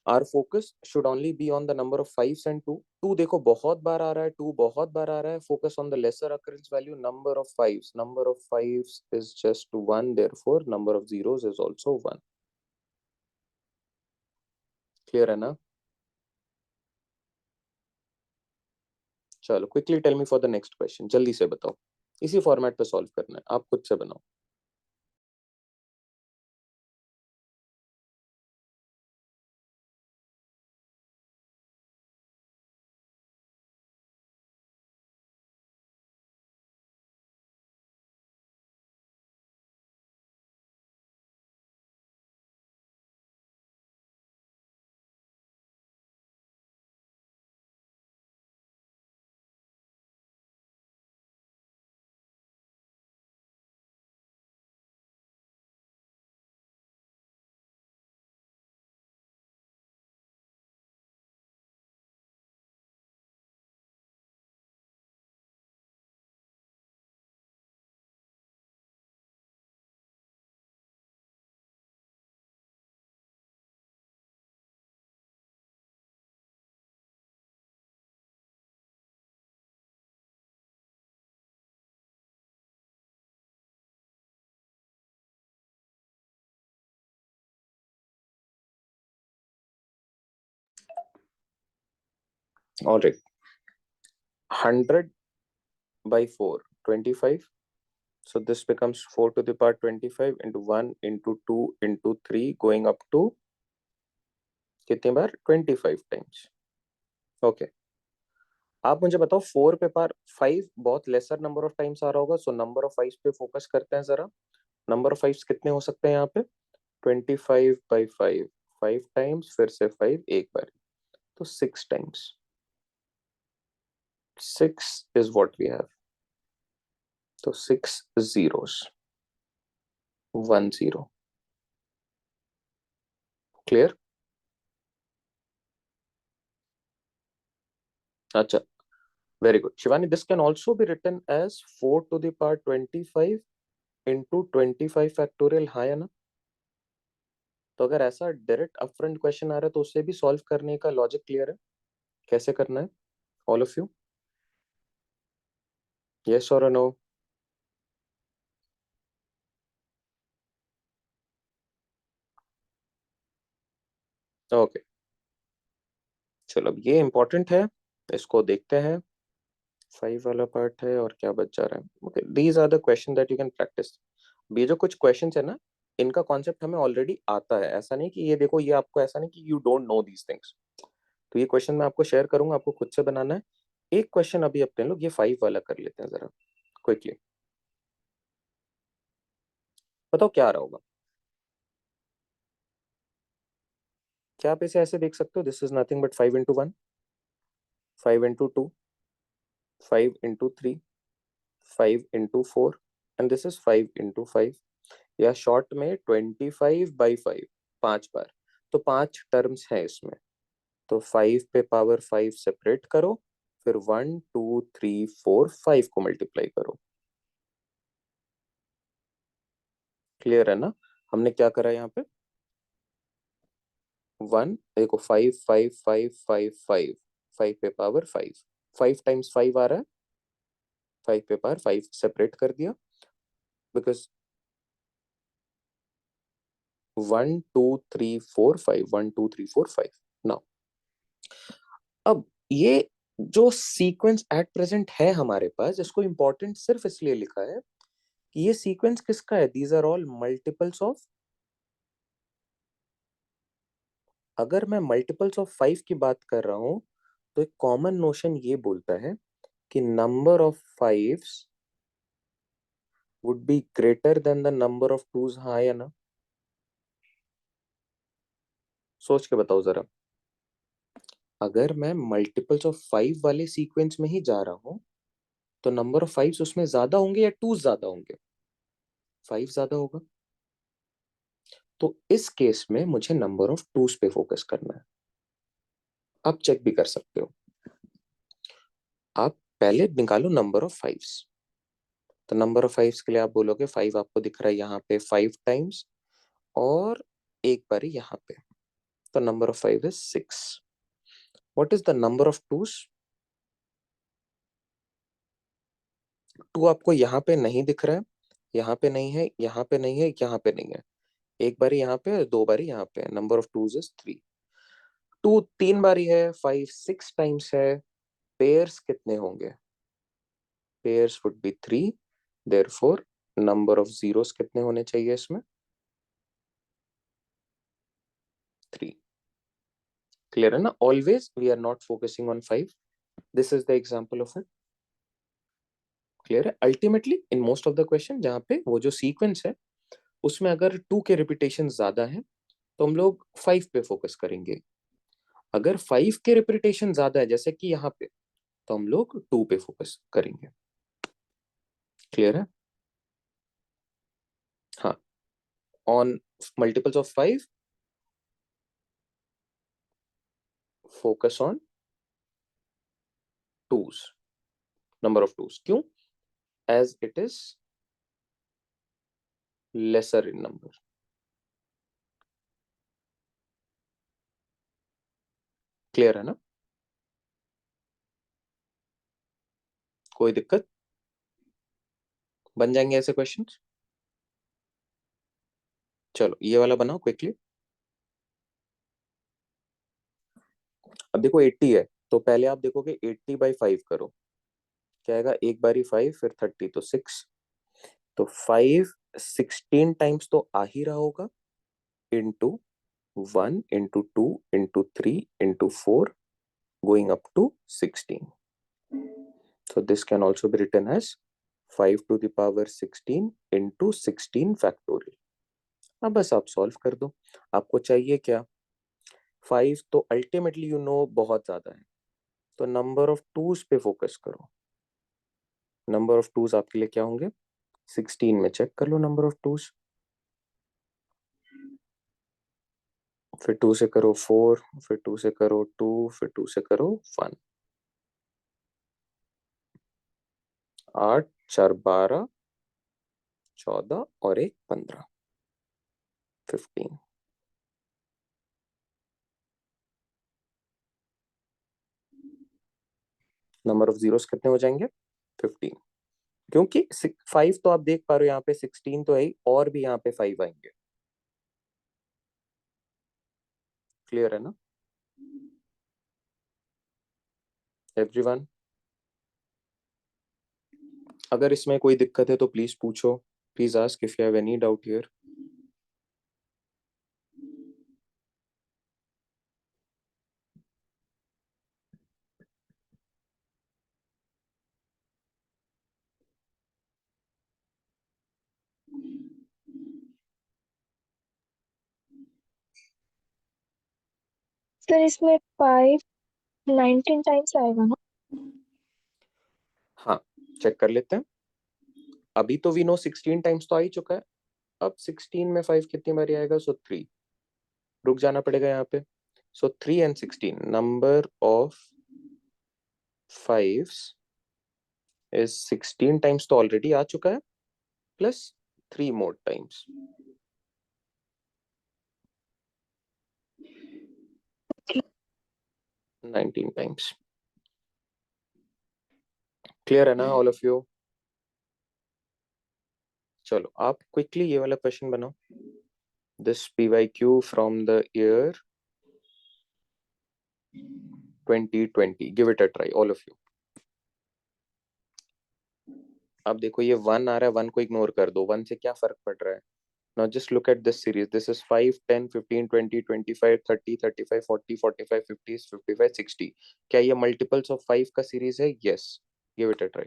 Our focus should only be on the number of 5 and 2। 2 देखो बहुत बार आ रहा है, 2 बहुत बार आ रहा है, focus on the lesser occurrence value number of 5। Number of 5 is just 1, therefore number of zeros is also 1। Clear है ना? चलो quickly tell me for the next question, जल्दी से बताओ। इसी फॉर्मेट पे सॉल्व करना है, आप खुद से बनाओ। Alright, 100/4 25, so this becomes 4 to the power 25 into 1 into 2 into 3 going up to कितनी बार 25 टाइम्स। ओके, आप मुझे बताओ 4 पे पावर 5 बहुत लेसर नंबर ऑफ टाइम्स आ रहा होगा, सो नंबर ऑफ 5 पे फोकस करते हैं जरा। नंबर ऑफ 5 कितने हो सकते हैं यहाँ पे? 25/5, 5 टाइम्स, फिर से 5 एक बार, तो 6 times. 6 is what we have, तो 6 zeros, 1 0। क्लियर? अच्छा, very good Shivani. This can also be written as 4 to the power 25 into 25 factorial, हाँ या ना? तो अगर ऐसा डायरेक्ट अपफ्रंट क्वेश्चन आ रहा है तो उसे भी सॉल्व करने का लॉजिक क्लियर है, कैसे करना है? ऑल ऑफ यू, यस और नो? ओके, चलो अब ये इंपॉर्टेंट है, इसको देखते हैं। 5 वाला पार्ट है और क्या बच जा रहा है। Okay, these are the question that you can practise. ये जो कुछ क्वेश्चंस है ना, इनका कॉन्सेप्ट हमें ऑलरेडी आता है, ऐसा नहीं कि ये देखो ये आपको, ऐसा नहीं कि you don't know these things. तो ये क्वेश्चन मैं आपको शेयर करूंगा, आपको खुद से बनाना है। एक क्वेश्चन अभी अपने लोग ये 5 वाला कर लेते हैं जरा क्विकली। बताओ क्या आ रहा होगा? क्या आप इसे ऐसे देख सकते हो? This is nothing but 5 into 1, 5 into 2, 5 into 3, 5 into 4, and this is 5 into 5, या शॉर्ट में 25/5, 5 बार। तो 5 टर्म्स हैं इसमें, तो 5 पे पावर 5 सेपरेट करो, फिर 1 2 3 4 5 को मल्टीप्लाई करो। क्लियर है ना? हमने क्या करा यहाँ पे? 1 देखो, 5 5 5 5 5, 5 पे पावर 5, 5 टाइम्स 5 आ रहा है, 5 पे पावर 5 सेपरेट कर दिया, बिकॉज 1 2 3 4 5, 1 2 3 4 5। नाउ अब ये जो सीक्वेंस एट प्रेजेंट है हमारे पास, इसको इंपॉर्टेंट सिर्फ इसलिए लिखा है कि ये सीक्वेंस किसका है? These are all multiples of. अगर मैं मल्टीपल्स ऑफ 5 की बात कर रहा हूं, तो एक कॉमन नोशन ये बोलता है कि number of fives would be greater than the number of 2s, हाँ या ना? सोच के बताओ जरा। अगर मैं मल्टीपल्स ऑफ 5 वाले सीक्वेंस में ही जा रहा हूं तो नंबर ऑफ 5s उसमें ज्यादा होंगे या 2s ज्यादा होंगे? 5 ज्यादा होगा। तो इस केस में मुझे नंबर ऑफ 2s पे फोकस करना है। आप चेक भी कर सकते हो। आप पहले निकालो नंबर ऑफ 5s। तो नंबर ऑफ 5s के लिए आप बोलोगे 5 आपको दिख रहा है यहाँ पे 5 टाइम्स और एक बारी यहाँ पे, तो number of 5 is 6। What is the number of 2s? 2 आपको यहाँ पे नहीं दिख रहा है, यहाँ पे नहीं है, यहाँ पे नहीं है, यहाँ पे नहीं है। एक बारी यहाँ पे, दो बारी यहाँ पे। Number of 2s is 3। 2 3 बारी है, 5 6 टाइम्स है। पेयर्स कितने होंगे? Pairs would be 3। Therefore number of zeros कितने होने चाहिए इसमें? 3। क्लियर है ना? Always we are not focusing on 5। This is the example of it. Clear है? Ultimately in most of the question जहाँ पे वो जो सीक्वेंस है उसमें अगर 2 के रिपीटेशन ज्यादा है तो हम लोग 5 पे फोकस करेंगे। अगर 5 के रिपीटेशन ज्यादा है जैसे कि यहाँ पे, तो हम लोग 2 पे फोकस करेंगे। क्लियर है? हाँ। On multiples of 5 focus on 2s, number of 2s। क्यों? As it is lesser in number. Clear है ना? कोई दिक्कत? बन जाएंगे ऐसे क्वेश्चंस? चलो ये वाला बनाओ क्विकली। अब देखो 80 है तो पहले आप देखोगे 80/5 करो, क्या आएगा? एक बारी 5 फिर 30 तो 6। तो 5 16 टाइम्स तो आ ही रहा होगा, into 1 into 2 into 3 into 4 going up to 16। So this can also be written as 5 to the power 16 into 16 factorial। अब बस आप सॉल्व कर दो। आपको चाहिए क्या? 5 तो अल्टीमेटली यू नो बहुत ज्यादा है, तो नंबर ऑफ 2s पे फोकस करो। नंबर ऑफ 2s आपके लिए क्या होंगे? 16 में चेक कर लो नंबर ऑफ 2s। फिर 2 से करो 4, फिर 2 से करो 2, फिर 2 से करो 1। 8 4 12, 14 और एक 15, 15। नंबर ऑफ जीरोस कितने हो जाएंगे? 15। क्योंकि 5 तो आप देख पा रहे हो यहाँ पे 16 तो है ही, और भी यहाँ पे 5 आएंगे। क्लियर है ना एवरीवन? अगर इसमें कोई दिक्कत है तो प्लीज पूछो। Please ask if you have any doubt here. Sir इसमें 5 19 टाइम्स आएगा ना? हाँ चेक कर लेते हैं। अभी तो वी नो 16 टाइम्स तो आ ही चुका है। अब 16 में 5 कितनी बारी आएगा? सो 3। रुक जाना पड़ेगा यहाँ पे। सो 3 and 16, number of 5s is 16 times तो ऑलरेडी आ चुका है, plus 3 more times. 19 times. Clear है ना ऑल ऑफ यू? चलो आप क्विकली ये वाला क्वेश्चन बनाओ। This PYQ from the year 2020। Give it a try all of you. अब देखो ये 1 आ रहा है, 1 को इग्नोर कर दो। 1 से क्या फर्क पड़ रहा है? Now just look at this series. This is 5, 10, 15, 20, 25, 30, 35, 40, 45, 50, 55, 60। क्या ये multiples of 5 का सीरीज है? Yes. Give it a try.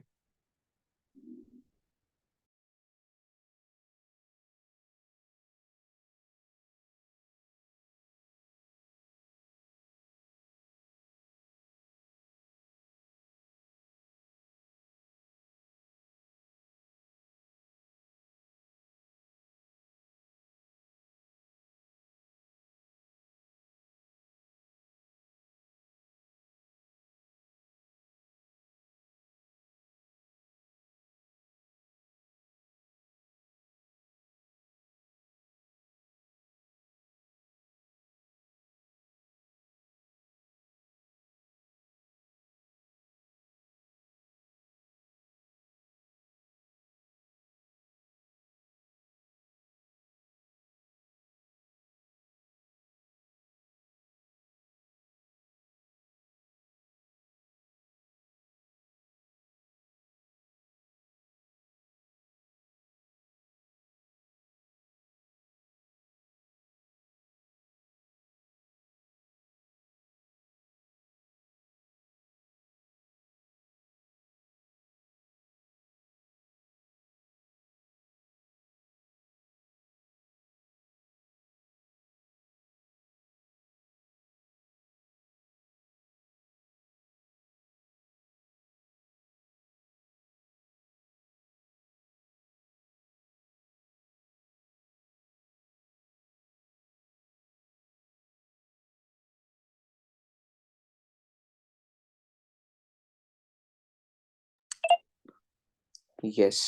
Yes,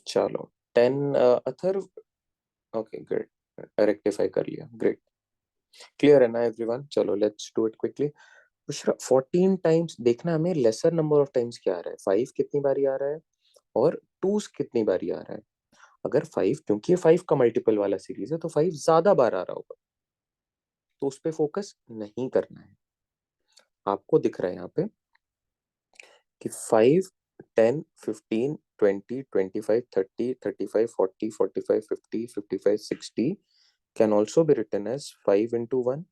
चलो 10 अथर्व, ओके गुड, रेक्टिफाई कर लिया, ग्रेट, क्लियर है ना एवरीवन? चलो let's do it quickly. Bushra 14 times देखना हमें लेसर नंबर ऑफ टाइम्स क्या आ रहा है, 5 कितनी बारी आ रहा है और 2 कितनी बारी आ रहा है। अगर 5, क्योंकि ये 5 का मल्टीपल वाला सीरीज है तो 5 ज्यादा बार आ रहा होगा, तो उस पे फोकस नहीं करना है। आपको दिख रहा है यहाँ पे कि 5, 10, 15, 20, 25, 30, 35, 40, 45, 50, 55, 60 can also be written as 5 into 1.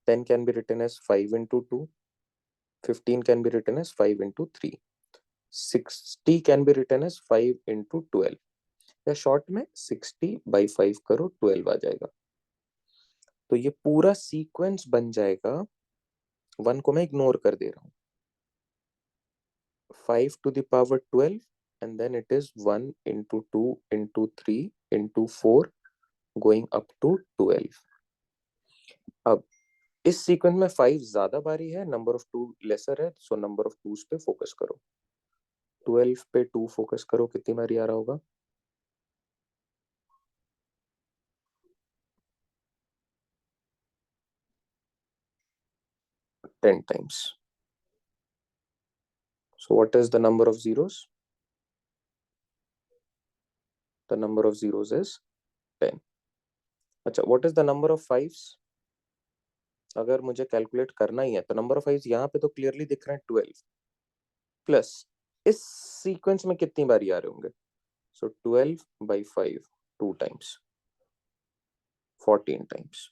10 can be written as 5 into 2. 15 can be written as 5 into 3. 60 can be written as 5 into 12. या शॉर्ट में 60/5 करो, 12 आ जाएगा। तो ये पूरा सीक्वेंस बन जाएगा, 1 को मैं इग्नोर कर दे रहा हूँ, 5 to the power 12 and then it is 1 into 2 into 3 into 4 going up to 12। अब इस सीक्वेंस में 5 ज्यादा बारी है, नंबर ऑफ 2 लेसर है, सो नंबर ऑफ 2s पे फोकस करो। 12 पे 2 फोकस करो, कितनी बारी आ रहा होगा? 10 times। So what is the number of zeros? The number of zeros is 10। अच्छा, what is the number of fives? अगर मुझे कैलकुलेट करना ही है तो नंबर ऑफ फाइव्स यहाँ पे तो क्लियरली दिख रहे हैं 12 प्लस इस सीक्वेंस में कितनी बारी आ रहे होंगे, सो 12/5 2 टाइम्स 14 टाइम्स।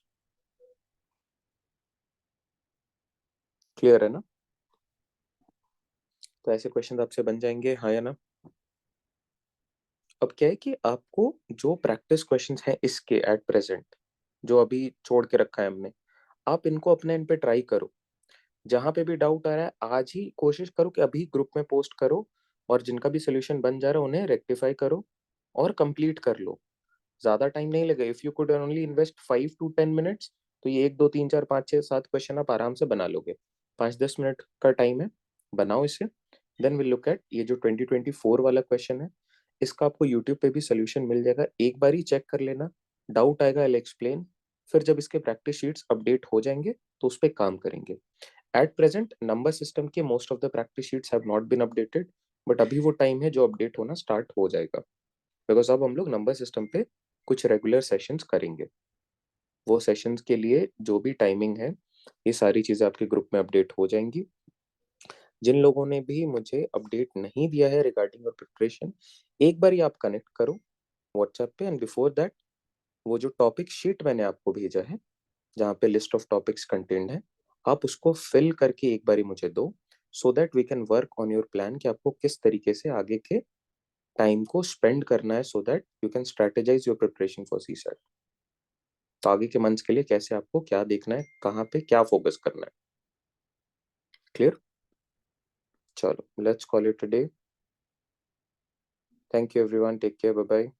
क्लियर है ना? तो ऐसे क्वेश्चन आपसे बन जाएंगे, हाँ या ना? अब क्या है कि आपको जो प्रैक्टिस क्वेश्चंस हैं इसके एट प्रेजेंट जो अभी छोड़ के रखा है हमने, आप इनको अपने एंड पे ट्राई करो। जहां पे भी डाउट आ रहा है आज ही कोशिश करो कि अभी ग्रुप में पोस्ट करो, और जिनका भी सोल्यूशन बन जा रहा है उन्हें रेक्टिफाई करो और कंप्लीट कर लो। ज्यादा टाइम नहीं लगेगा, if you could only invest 5 to 10 minutes तो ये 1 2 3 4 5 6 7 क्वेश्चन आप आराम से बना लोगे। 5-10 मिनट का टाइम है, बनाओ इसे। देन विल लुक एट ये जो 2024 वाला क्वेश्चन है, इसका आपको यूट्यूब पे भी सोल्यूशन मिल जाएगा, एक बार ही चेक कर लेना, डाउट आएगा आई एक्सप्लेन। फिर जब इसके प्रैक्टिस शीट्स अपडेट हो जाएंगे तो उस पर काम करेंगे। एट प्रेजेंट नंबर सिस्टम के most of the practice sheets have not been updated, but अभी वो टाइम है जो अपडेट होना स्टार्ट हो जाएगा, बिकॉज अब हम लोग नंबर सिस्टम पे कुछ रेगुलर सेशंस करेंगे। वो सेशंस के लिए जो भी टाइमिंग है ये सारी चीजें आपके ग्रुप में अपडेट हो जाएंगी। जिन लोगों ने भी मुझे अपडेट नहीं दिया है रिगार्डिंग योर प्रिपरेशन, एक बार ही आप कनेक्ट करो व्हाट्सएप पे, एंड बिफोर दैट वो जो टॉपिक शीट मैंने आपको भेजा है जहाँ पे लिस्ट ऑफ टॉपिक्स कंटेंट है, आप उसको फिल करके एक बारी मुझे दो, so that we can work on your plan कि आपको किस तरीके से आगे के टाइम को स्पेंड करना है, so that you can strategise your preparation for CSAT. तो आगे के मंथ्स के लिए कैसे आपको क्या देखना है, कहाँ पे क्या फोकस करना है, क्लियर? चलो let's call it a day. Thank you everyone, take care, bye bye.